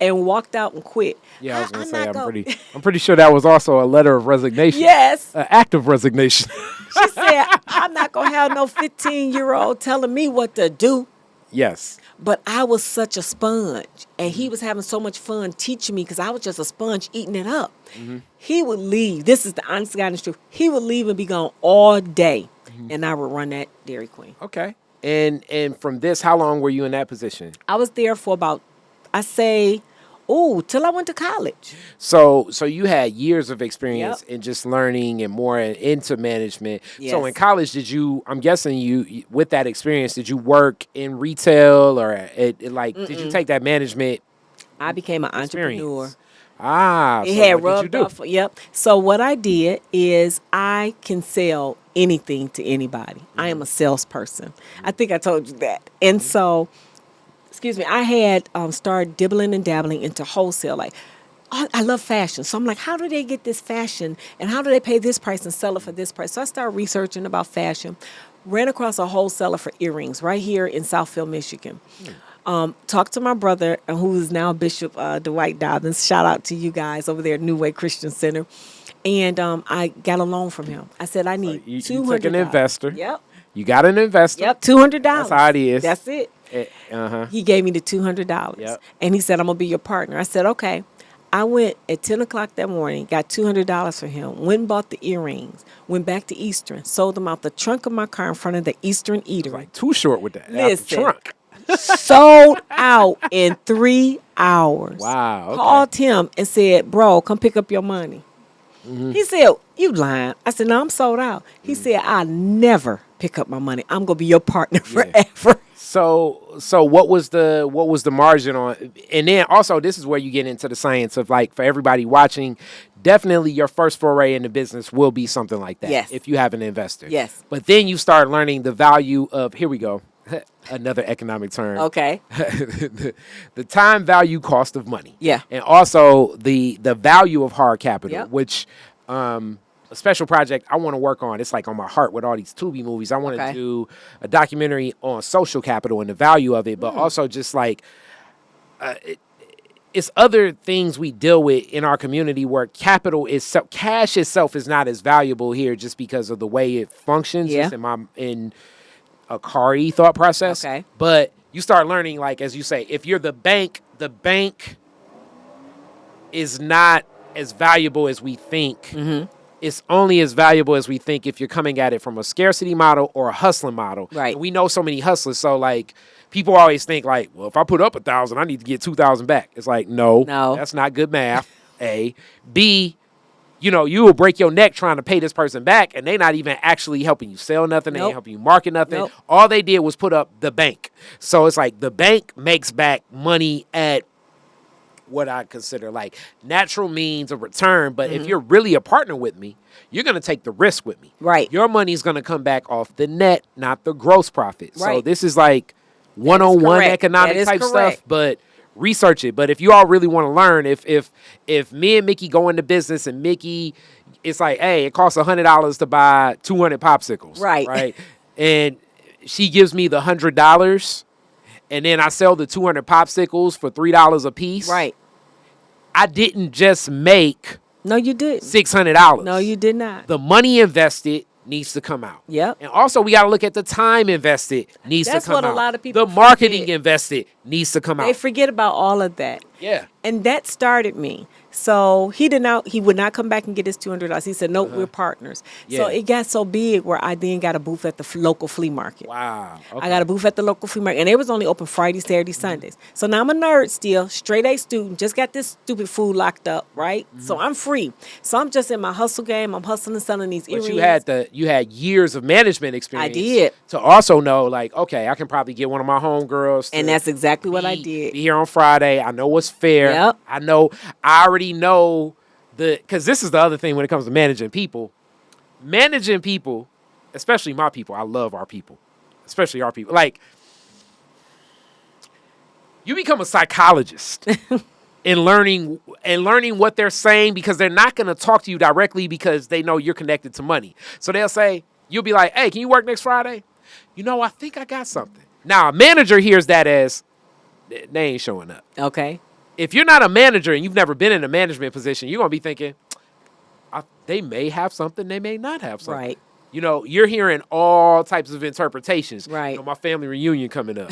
And walked out and quit. Yeah, I was going to say, I'm pretty sure that was also a letter of resignation. Yes. An act of resignation. She said, I'm not going to have no 15-year-old telling me what to do. Yes. But I was such a sponge. And he was having so much fun teaching me because I was just a sponge eating it up. He would leave. This is the honest God truth. He would leave and be gone all day. And I would run that Dairy Queen. Okay. And from this, how long were you in that position? I was there for about, till I went to college. So you had years of experience in just learning and more into management. Yes. So in college, I'm guessing you with that experience, did you work in retail or did you take that management? I became an experience? entrepreneur. It had rubbed off. Yep. So what I did is I can sell anything to anybody. I am a salesperson. I think I told you that. And so, I had started dibbling and dabbling into wholesale. Like, I love fashion. So I'm like, how do they get this fashion? And how do they pay this price and sell it for this price? So I started researching about fashion. Ran across a wholesaler for earrings right here in Southfield, Michigan. Talked to my brother, who is now Bishop Dwight Dobbins. Shout out to you guys over there at New Way Christian Center. And I got a loan from him. I said, I need $200. You took an investor. Yep. You got an investor. Yep, $200. That's how it is. That's it. He gave me the $200. Yep. And he said, I'm going to be your partner. I said, okay. I went at 10 o'clock that morning, got $200 for him, went and bought the earrings, went back to Eastern, sold them out the trunk of my car in front of the Eastern Eatery. Like too short with that. Listen. Out the trunk. Sold out in 3 hours. Wow. Okay. Called him and said, bro, come pick up your money. He said, you lying. I said, no, I'm sold out. He said, I'll never pick up my money. I'm going to be your partner forever. So what was the margin on? And then also, this is where you get into the science of, like, for everybody watching, definitely your first foray into business will be something like that. Yes. If you have an investor. Yes. But then you start learning the value of, here we go, another economic term. Okay. the time value cost of money. Yeah. And also the value of hard capital, Yep. which a special project I want to work on. It's like on my heart with all these Tubi movies. I want to do a documentary on social capital and the value of it, but also just like it's other things we deal with in our community where cash itself is not as valuable here just because of the way it functions. Yeah. Just in a Kari thought process. Okay. But you start learning, like, as you say, if you're the bank is not as valuable as we think. Mm-hmm. It's only as valuable as we think if you're coming at it from a scarcity model or a hustling model. Right. And we know so many hustlers. So, like, people always think, like, well, if I put up 1,000, I need to get 2,000 back. It's like, no, that's not good math. A. B, you will break your neck trying to pay this person back, and they not even actually helping you sell nothing. They ain't helping you market nothing. Nope. All they did was put up the bank. So it's like the bank makes back money at what I consider like natural means of return. But if you're really a partner with me, you're going to take the risk with me. Right. Your money's going to come back off the net, not the gross profit. Right. So this is like one-on-one economic type stuff, but research it. But if you all really want to learn, if me and Mikki go into business and Mikki, it's like, hey, it costs $100 to buy 200 popsicles. Right. And she gives me the $100 and then I sell the 200 popsicles for $3 a piece. Right. I didn't just make No, you didn't. $600. No, you did not. The money invested needs to come out. Yep. And also we got to look at the time invested needs That's to come out. what a lot of people The marketing forget. invested needs to come They out. forget about all of that. Yeah. And that started me. So he would not come back and get his $200. He said, nope, we're partners. So Yeah. it got so big where I then got a booth at the local flea market. Wow. Okay. I got a booth at the local flea market. And it was only open Friday, Saturday, Sundays. So now I'm a nerd still, straight A student, just got this stupid food locked up, right? So I'm free. So I'm just in my hustle game. I'm hustling and selling these earrings. But you had years of management experience. I did. To also know, like, okay, I can probably get one of my homegirls. And that's exactly what I did. Be here on Friday. I know what's fair. Yep. I already know because this is the other thing when it comes to managing people. Managing people, especially my people. I love our people, especially our people. Like, you become a psychologist. In learning what they're saying, because they're not going to talk to you directly because they know you're connected to money. So they'll say, you'll be like, hey, can you work next Friday? I think I got something. Now, a manager hears that as they ain't showing up. Okay. If you're not a manager and you've never been in a management position, you're going to be thinking, they may have something, they may not have something. Right. You're hearing all types of interpretations. Right. My family reunion coming up.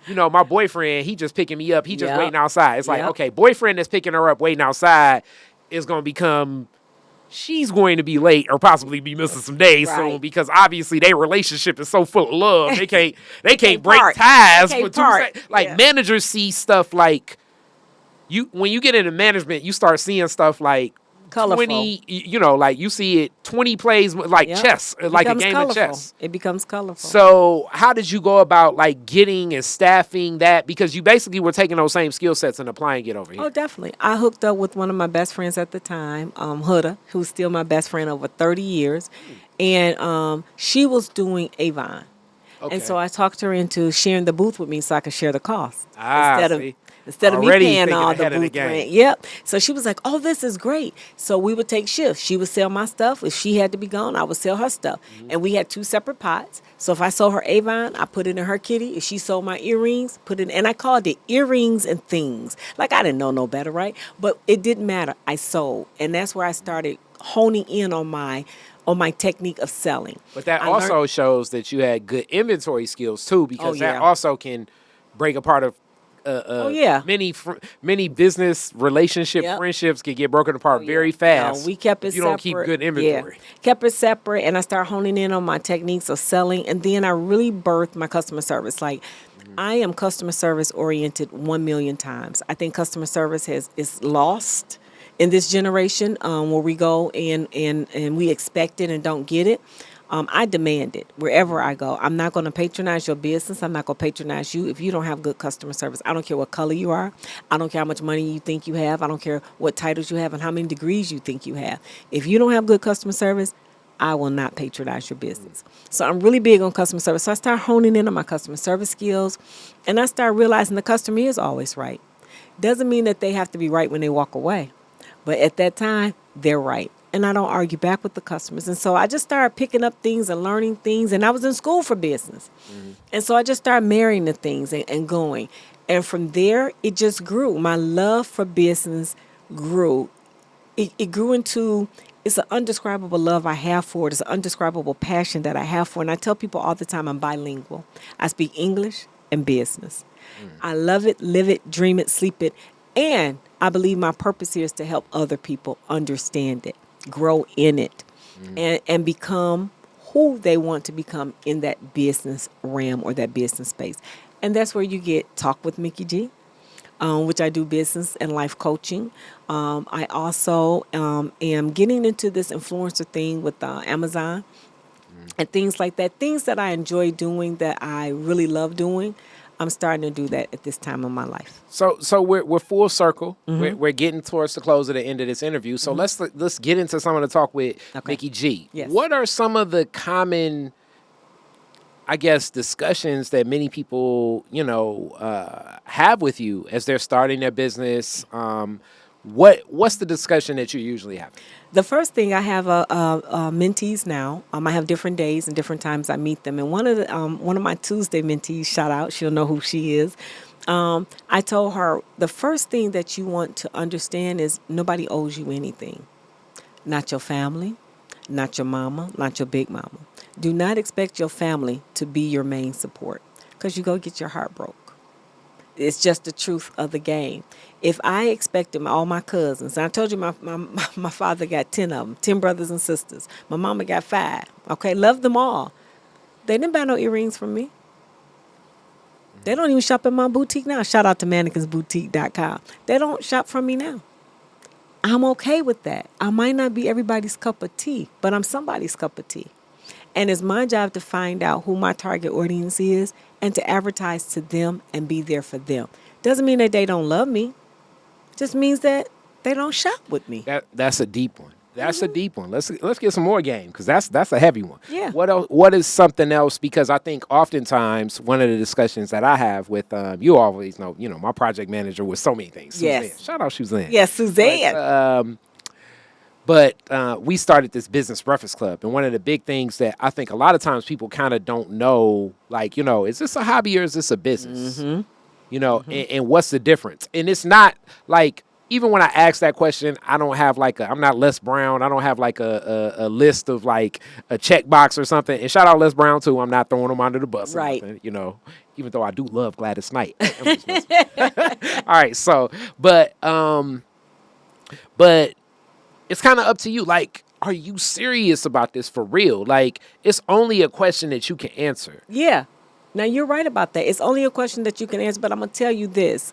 My boyfriend, he just picking me up. He just waiting outside. It's like, okay, boyfriend that's picking her up waiting outside is going to become, she's going to be late or possibly be missing some days soon, because obviously their relationship is so full of love. They can't break ties. Managers see stuff like, when you get into management, you start seeing stuff like, colorful. 20, like you see it 20 plays like chess, like a game of chess. It becomes colorful. So how did you go about like getting and staffing that? Because you basically were taking those same skill sets and applying it over here. Oh, definitely. I hooked up with one of my best friends at the time, Huda, who's still my best friend over 30 years. And she was doing Avon. Okay. And so I talked her into sharing the booth with me so I could share the cost. Instead of me paying all the booth rent. Yep. So she was like, oh, this is great. So we would take shifts. She would sell my stuff. If she had to be gone, I would sell her stuff. Mm-hmm. And we had 2 separate pots. So if I sold her Avon, I put it in her kitty. If she sold my earrings, and I called it earrings and things. Like, I didn't know no better, right? But it didn't matter. I sold. And that's where I started honing in on my technique of selling. But that also shows that you had good inventory skills too, because that also can break apart of many business relationship friendships can get broken apart very fast. No, we kept it separate. You don't keep good inventory. Kept it separate, and I started honing in on my techniques of selling, and then I really birthed my customer service. Like, I am customer service oriented 1 million times. I think customer service is lost in this generation, where we go and we expect it and don't get it. I demand it wherever I go. I'm not going to patronize your business. I'm not going to patronize you if you don't have good customer service. I don't care what color you are. I don't care how much money you think you have. I don't care what titles you have and how many degrees you think you have. If you don't have good customer service, I will not patronize your business. So I'm really big on customer service. So I start honing in on my customer service skills, and I start realizing the customer is always right. Doesn't mean that they have to be right when they walk away, but at that time, they're right. And I don't argue back with the customers. And so I just started picking up things and learning things. And I was in school for business. Mm-hmm. And so I just started marrying the things and going. And from there, it just grew. My love for business grew. It grew into, it's an undescribable love I have for it. It's an undescribable passion that I have for it. And I tell people all the time I'm bilingual. I speak English and business. I love it, live it, dream it, sleep it. And I believe my purpose here is to help other people understand it, grow in it, and become who they want to become in that business realm or that business space. And that's where you get Talk with Mikki G, which I do business and life coaching. I also am getting into this influencer thing with Amazon and things like that. Things that I enjoy doing, that I really love doing. I'm starting to do that at this time of my life. So we're full circle. Mm-hmm. We're getting towards the close of the end of this interview. So let's get into some of the talk with Mikki G. Yes. What are some of the common, I guess, discussions that many people have with you as they're starting their business? What's the discussion that you usually have? The first thing, I have mentees now. I have different days and different times I meet them. And one of my Tuesday mentees, shout out, she'll know who she is. I told her the first thing that you want to understand is nobody owes you anything. Not your family, not your mama, not your big mama. Do not expect your family to be your main support, because you go get your heart broke. It's just the truth of the game. If I expected all my cousins, and I told you my father got 10 of them, 10 brothers and sisters. My mama got 5. Okay, love them all. They didn't buy no earrings from me. They don't even shop in my boutique now. Shout out to mannequinsboutique.com. They don't shop from me now. I'm okay with that. I might not be everybody's cup of tea, but I'm somebody's cup of tea. And it's my job to find out who my target audience is and to advertise to them and be there for them. Doesn't mean that they don't love me. Just means that they don't shop with me. That's a deep one. That's a deep one. Let's get some more game, because that's a heavy one. Yeah. What else? What is something else? Because I think oftentimes one of the discussions that I have with you always know, my project manager with so many things. Yes. Suzanne. Shout out Suzanne. Yes, Suzanne. But we started this business breakfast club, and one of the big things that I think a lot of times people kind of don't know, like, is this a hobby or is this a business? Mm-hmm. And what's the difference? And it's not like, even when I ask that question, I don't have I'm not Les Brown. I don't have a list of like a checkbox or something. And shout out Les Brown too. I'm not throwing him under the bus. Right. Or nothing, even though I do love Gladys Knight. All right. So, but it's kind of up to you. Like, are you serious about this for real? Like, it's only a question that you can answer. Yeah. Now, you're right about that. It's only a question that you can answer, but I'm going to tell you this.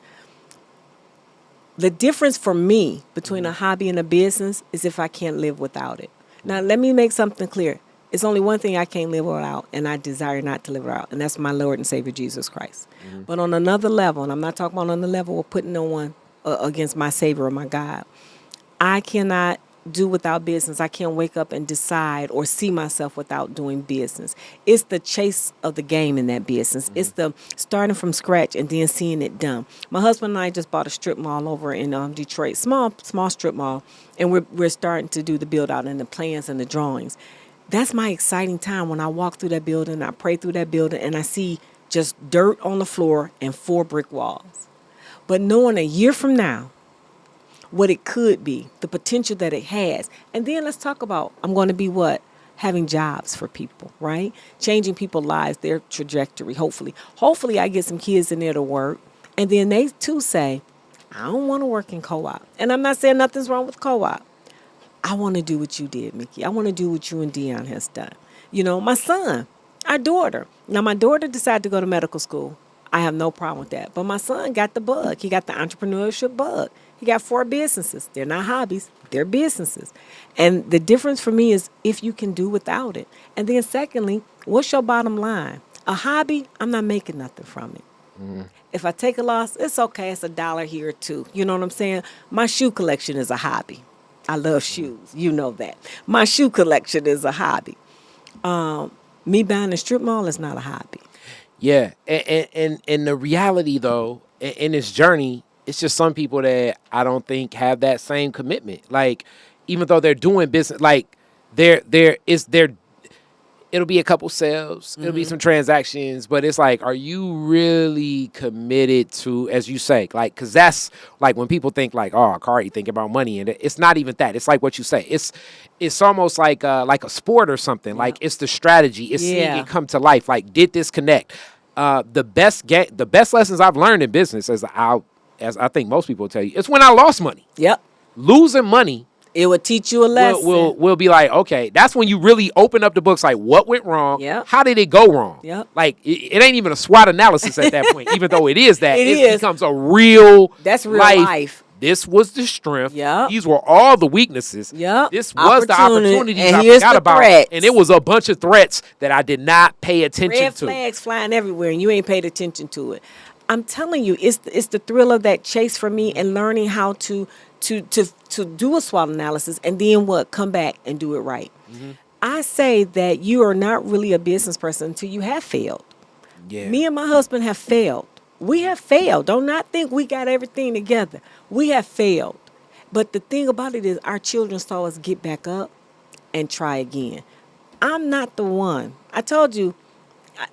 The difference for me between a hobby and a business is if I can't live without it. Now, let me make something clear. It's only one thing I can't live without, and I desire not to live without, and that's my Lord and Savior, Jesus Christ. Mm-hmm. But on another level, and I'm not talking about on the level of putting no one against my Savior or my God, I cannot do without business. I can't wake up and decide or see myself without doing business. It's the chase of the game in that business. Mm-hmm. It's the starting from scratch and then seeing it done. My husband and I just bought a strip mall over in Detroit, small strip mall, and we're starting to do the build out and the plans and the drawings. That's my exciting time when I walk through that building, I pray through that building, and I see just dirt on the floor and 4 brick walls. But knowing a year from now what it could be, the potential that it has. And then let's talk about, I'm going to be what? Having jobs for people, right? Changing people's lives, their trajectory, hopefully. Hopefully I get some kids in there to work. And then they too say, I don't want to work in co-op. And I'm not saying nothing's wrong with co-op. I want to do what you did, Mikki. I want to do what you and Dion has done. My son, our daughter. Now, my daughter decided to go to medical school. I have no problem with that. But my son got the bug. He got the entrepreneurship bug. He got 4 businesses. They're not hobbies. They're businesses. And the difference for me is if you can do without it. And then secondly, what's your bottom line? A hobby, I'm not making nothing from it. Mm-hmm. If I take a loss, it's okay. It's $1 here or $2. You know what I'm saying? My shoe collection is a hobby. I love shoes. You know that. My shoe collection is a hobby. Me buying a strip mall is not a hobby. Yeah. And the reality, though, in this journey, it's just some people that I don't think have that same commitment. Like, even though they're doing business, like it'll be a couple sales, it'll be some transactions, but it's like, are you really committed to, as you say, like, because that's like when people think like, oh, Kari thinking about money, and it's not even that. It's like what you say. It's almost like a sport or something. Yeah. Like, it's the strategy. It's seeing it come to life. Like, did this connect? The best lessons I've learned in business, as I think most people will tell you, it's when I lost money. Yep. Losing money. It will teach you a lesson. We'll be like, okay, that's when you really open up the books, like, what went wrong? Yep. How did it go wrong? Yep. Like, it ain't even a SWOT analysis at that point, even though it is that. It becomes a real That's real life. This was the strength. Yep. These were all the weaknesses. Yep. This was the opportunities and I forgot about. Threats. And it was a bunch of threats that I did not pay attention to. Red flags flying everywhere, and you ain't paid attention to it. I'm telling you, it's the thrill of that chase for me, and learning how to do a SWOT analysis, and then come back and do it right. Mm-hmm. I say that you are not really a business person until you have failed. Yeah. Me and my husband have failed. We have failed. Do not think we got everything together. We have failed. But the thing about it is our children saw us get back up and try again. I'm not the one. I told you,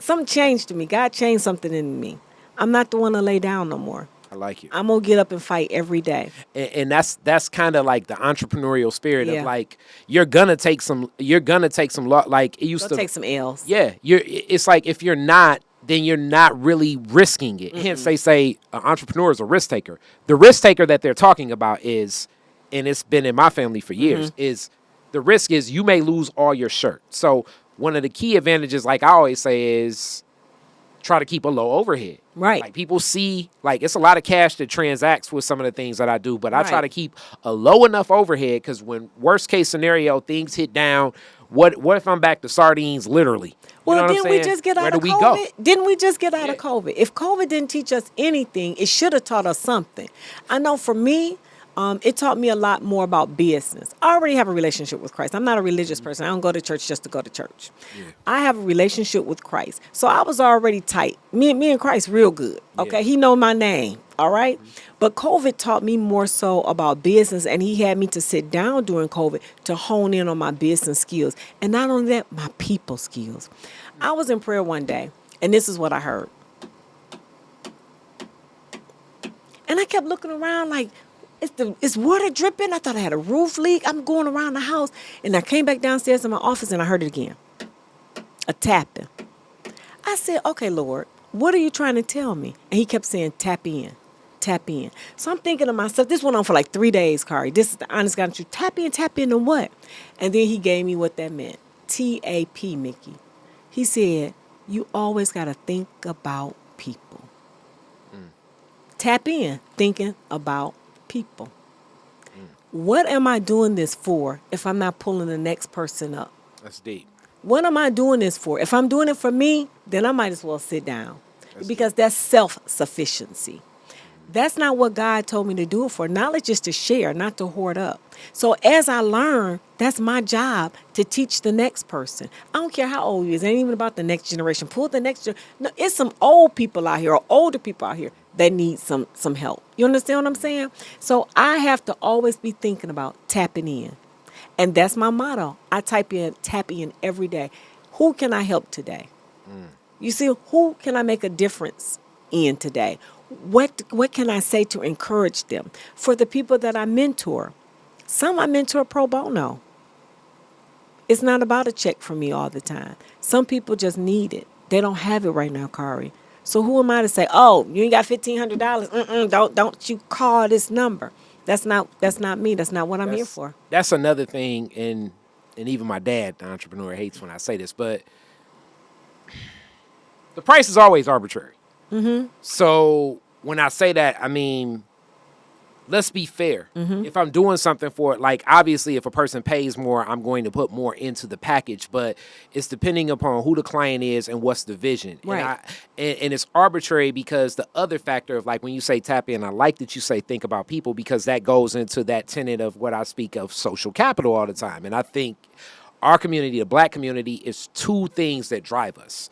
something changed to me. God changed something in me. I'm not the one to lay down no more. I like it. I'm gonna get up and fight every day. And that's kind of like the entrepreneurial spirit of like, you're gonna take some like it used to take some L's. Yeah, it's like, if you're not then you're not really risking it. Hence, they say an entrepreneur is a risk taker. The risk taker that they're talking about is, and it's been in my family for years, is the risk is you may lose all your shirt. So one of the key advantages, like I always say, is try to keep a low overhead. Right. Like people see, like it's a lot of cash that transacts with some of the things that I do, but I try to keep a low enough overhead because when worst case scenario, things hit down, what if I'm back to sardines, literally? Well, didn't we just get out of COVID? Go? Didn't we just get out of COVID? If COVID didn't teach us anything, it should have taught us something. I know for me, it taught me a lot more about business. I already have a relationship with Christ. I'm not a religious person. I don't go to church just to go to church. Yeah. I have a relationship with Christ. So I was already tight. Me and Christ real good. Okay. Yeah. He know my name. All right. But COVID taught me more so about business, and he had me to sit down during COVID to hone in on my business skills. And not only that, my people skills. I was in prayer one day, and this is what I heard. And I kept looking around like, it's water dripping. I thought I had a roof leak. I'm going around the house. And I came back downstairs in my office, and I heard it again. A tapping. I said, okay, Lord, what are you trying to tell me? And he kept saying, tap in. Tap in. So I'm thinking to myself, this went on for like 3 days, Kari. This is the honest God truth. Tap in to what? And then he gave me what that meant. T-A-P, Mikki. He said, you always got to think about people. Tap in, thinking about people. What am I doing this for if I'm not pulling the next person up? That's deep. What am I doing this for? If I'm doing it for me, then I might as well sit down. Because that's self-sufficiency. That's not what God told me to do it for. Knowledge is to share, not to hoard up. So as I learn, that's my job to teach the next person. I don't care how old you is. It ain't even about the next generation. Pull the next generation. No, it's some old people out here or older people out here that need some help. You understand what I'm saying? So I have to always be thinking about tapping in. And that's my motto. I tap in every day. Who can I help today? You see, who can I make a difference in today? What can I say to encourage them? For the people that I mentor, some I mentor pro bono. It's not about a check from me all the time. Some people just need it. They don't have it right now, Kari. So who am I to say, oh, you ain't got $1,500? Don't you call this number. That's not me. That's not what I'm here for. That's another thing, and even my dad, the entrepreneur, hates when I say this, but the price is always arbitrary. So when I say that, I mean, let's be fair. If I'm doing something for it, like obviously if a person pays more, I'm going to put more into the package, but it's depending upon who the client is and what's the vision. Right. And it's arbitrary because the other factor of like when you say tap in, I like that you say think about people because that goes into that tenet of what I speak of social capital all the time. And I think our community, the black community, is two things that drive us.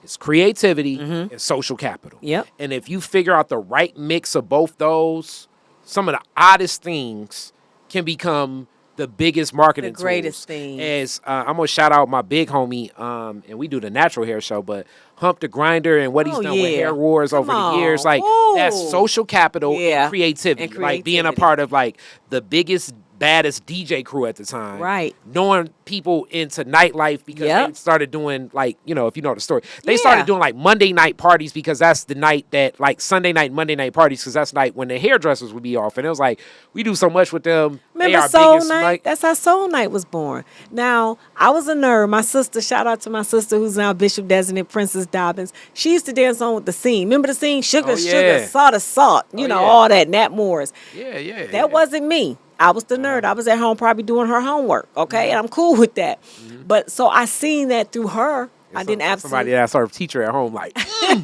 It's creativity and social capital. Yep. And if you figure out the right mix of both those, some of the oddest things can become the biggest marketing tools. The greatest thing. As I'm going to shout out my big homie, and we do the natural hair show, but Hump the Grinder and what he's done with Hair Wars over the years. Like, that's social capital and creativity. Like, being a part of, like, the biggest baddest DJ crew at the time. Right. Knowing people into nightlife because they started doing, like, you know, if you know the story, they started doing like Monday night parties because that's the night that, like, Sunday night, Monday night parties because that's the night when the hairdressers would be off. And it was like, we do so much with them. Remember Soul Night? Like, that's how Soul Night was born. Now, I was a nerd. My sister, shout out to my sister who's now Bishop Designate Princess Dobbins. She used to dance on with the scene. Remember the scene? Sugar, sugar, salt, you know, all that, Nat Morris. That wasn't me. I was the nerd. I was at home probably doing her homework, okay? And I'm cool with that. But so I seen that through her. I didn't absolutely. Somebody that sort of teacher at home like, I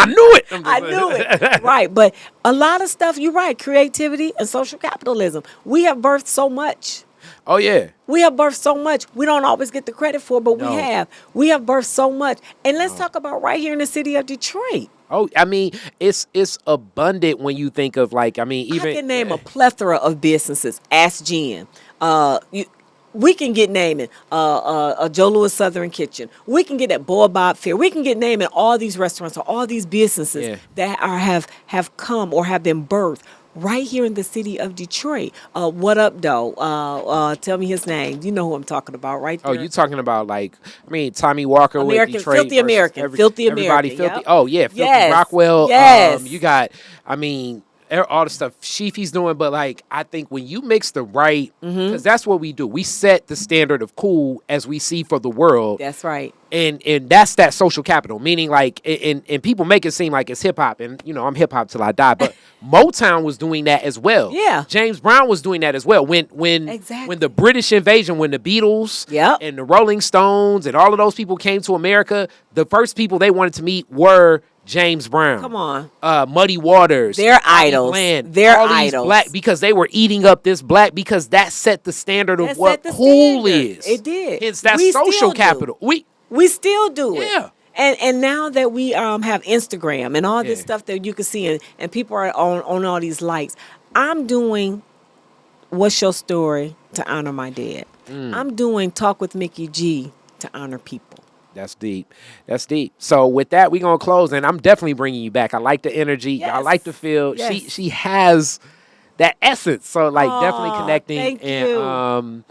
knew it. I knew it. Right. But a lot of stuff, you're right, creativity and social capitalism. We have birthed so much. Oh, yeah. We have birthed so much. We don't always get the credit for it, but we have. We have birthed so much. And let's talk about right here in the city of Detroit. Oh, I mean, it's abundant when you think of, like, I mean, even... I can name a plethora of businesses. Ask Jen. We can get naming a Joe Louis Southern Kitchen. We can get at Boy Bob Fair. We can get naming all these restaurants or all these businesses that have come or have been birthed right here in the city of Detroit. What up, though? Tell me his name. You know who I'm talking about, right there. Oh, you talking about Tommy Walker American, with Detroit Filthy versus American, Filthy everybody American. filthy. Yep. Oh yeah, Filthy Yes. Rockwell. Yes. You got. All the stuff Sheefy's doing, but I think when you mix the right, because that's what we do. We set the standard of cool as we see for the world. That's right. And that's that social capital, meaning and people make it seem like it's hip hop, and I'm hip hop till I die, but Motown was doing that as well. Yeah. James Brown was doing that as well. When the British invasion, when the Beatles and the Rolling Stones and all of those people came to America, the first people they wanted to meet were James Brown. Come on. Muddy Waters. They're idols. Bland, They're all these idols. black, because they were eating up this black, because that set the standard of what cool is. It did. Hence that We social still do. capital. We still do it. Yeah. And now that we have Instagram and all this stuff that you can see, and people are on all these likes, I'm doing What's Your Story to honor my dad. I'm doing Talk with Mickey G to honor people. That's deep. That's deep. So with that, we're going to close, and I'm definitely bringing you back. I like the energy. Yes. I like the feel. Yes. She has that essence. So definitely connecting. Thank and you.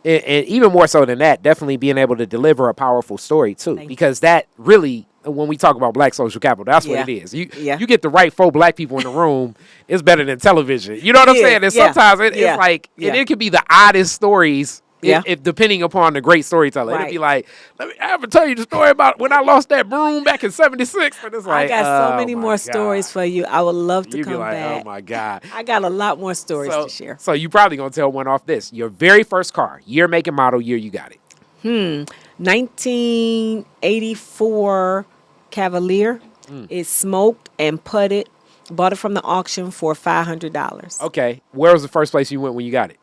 and even more so than that, definitely being able to deliver a powerful story too. Because that really, when we talk about black social capital, that's what it is. You get the right 4 black people in the room, it's better than television. You know what I'm saying? And sometimes it's like, and it could be the oddest stories. If depending upon the great storyteller, it'd be like, let me ever tell you the story about when I lost that broom back in '76. But it's like, I got so many more stories for you. I would love to You'd come be like, back. oh my God. I got a lot more stories to share. So you probably gonna tell one off this. Your very first car, year, make, and model, year you got it. 1984 Cavalier. It's smoked and putted. Bought it from the auction for $500. Okay. Where was the first place you went when you got it?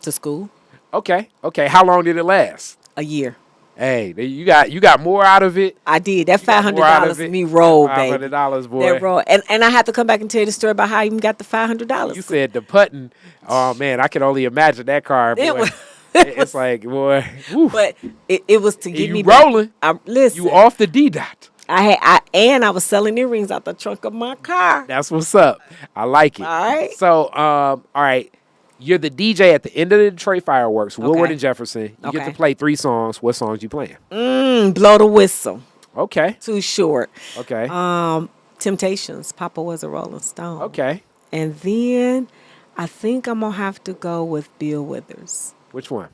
To school. Okay. How long did it last? A year. Hey, you got more out of it. I did. That $500 me rolled, baby. $500, boy. That rolled. And I have to come back and tell you the story about how I even got the $500. You said the putting. Oh man, I can only imagine that car, boy. It's like, boy. Whew. But it was to get you me rolling. back. Listen. You off the D-dot. I was selling earrings out the trunk of my car. That's what's up. I like it. All right. So, all right. You're the DJ at the end of the Detroit fireworks, Woodward and Jefferson. You get to play 3 songs. What songs you playing? Blow the Whistle. Okay. Too Short. Okay. Temptations. Papa Was a Rolling Stone. Okay. And then I think I'm going to have to go with Bill Withers. Which one?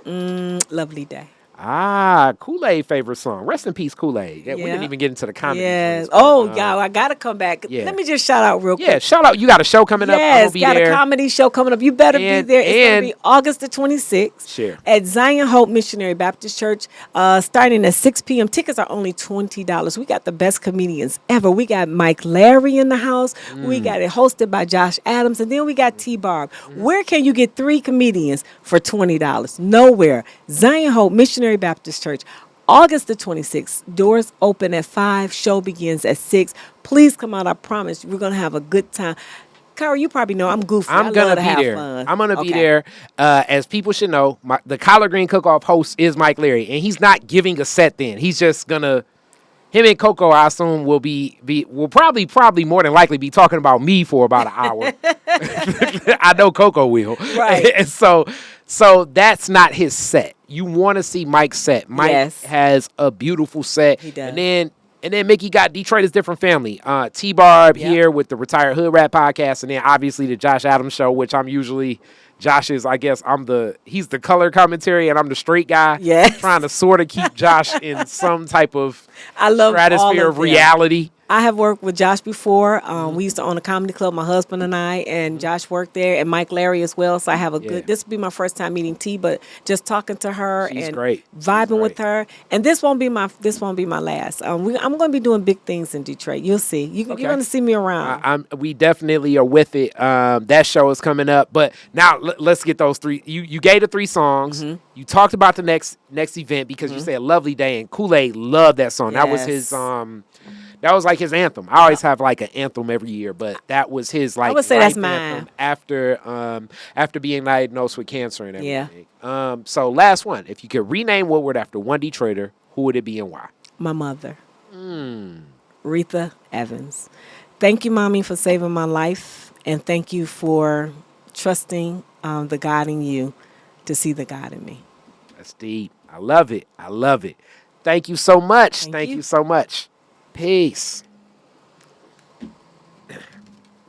Lovely Day. Kool-Aid favorite song. Rest in peace, Kool-Aid. Yeah, we didn't even get into the comedy. Yes. Y'all, I got to come back. Yeah. Let me just shout out real quick. Yeah, shout out. You got a show coming up. Yes, be got there. a comedy show coming up. You better be there. It's going to be August the 26th at Zion Hope Missionary Baptist Church, starting at 6 p.m. Tickets are only $20. We got the best comedians ever. We got Mike Larry in the house. We got it hosted by Josh Adams. And then we got T-Barb. Where can you get 3 comedians for $20? Nowhere. Zion Hope Missionary Baptist Church. August the 26th. Doors open at 5. Show begins at 6. Please come out. I promise we're going to have a good time. Kara, you probably know I'm goofy. I'm going to be there. I'm going to be there. As people should know, the Collard Green Cook-Off host is Mike Leary, and he's not giving a set then. He's just going to, him and Coco, I assume, will probably more than likely be talking about me for about an hour. I know Coco will. Right. And so that's not his set. You want to see Mike's set. Mike has a beautiful set. He does. And then Mickey got Detroit is Different Family. T-Barb here with the Retired Hood Rap podcast. And then obviously the Josh Adams show, which I'm usually, Josh is, I guess, he's the color commentary and I'm the straight guy. Yes. Trying to sort of keep Josh in some type of stratosphere of them. reality. I have worked with Josh before. We used to own a comedy club, my husband and I, and Josh worked there, and Mike Larry as well. So I have a good. This will be my first time meeting T, but just talking to her She's and great. Vibing with her. And this won't be my last. I'm going to be doing big things in Detroit. You'll see. You're going to see me around. We definitely are with it. That show is coming up, but now let's get those 3. You gave the 3 songs. You talked about the next event because you said Lovely Day, and Kool-Aid loved that song. Yes. That was his that was like his anthem. I always have like an anthem every year, but that was his like. I would say that's mine. After being diagnosed with cancer and everything. Yeah. So last one, if you could rename Woodward after one Detroiter, who would it be and why? My mother, Retha Evans. Thank you, Mommy, for saving my life And thank you for trusting the God in you to see the God in me. That's deep. I love it. I love it. Thank you so much. Thank you you so much. Peace.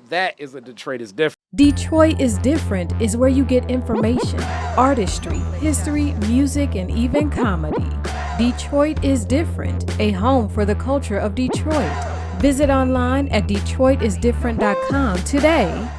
That is a Detroit is different. Detroit is Different is where you get information, artistry, history, music, and even comedy. Detroit is Different, a home for the culture of Detroit. Visit online at DetroitisDifferent.com today.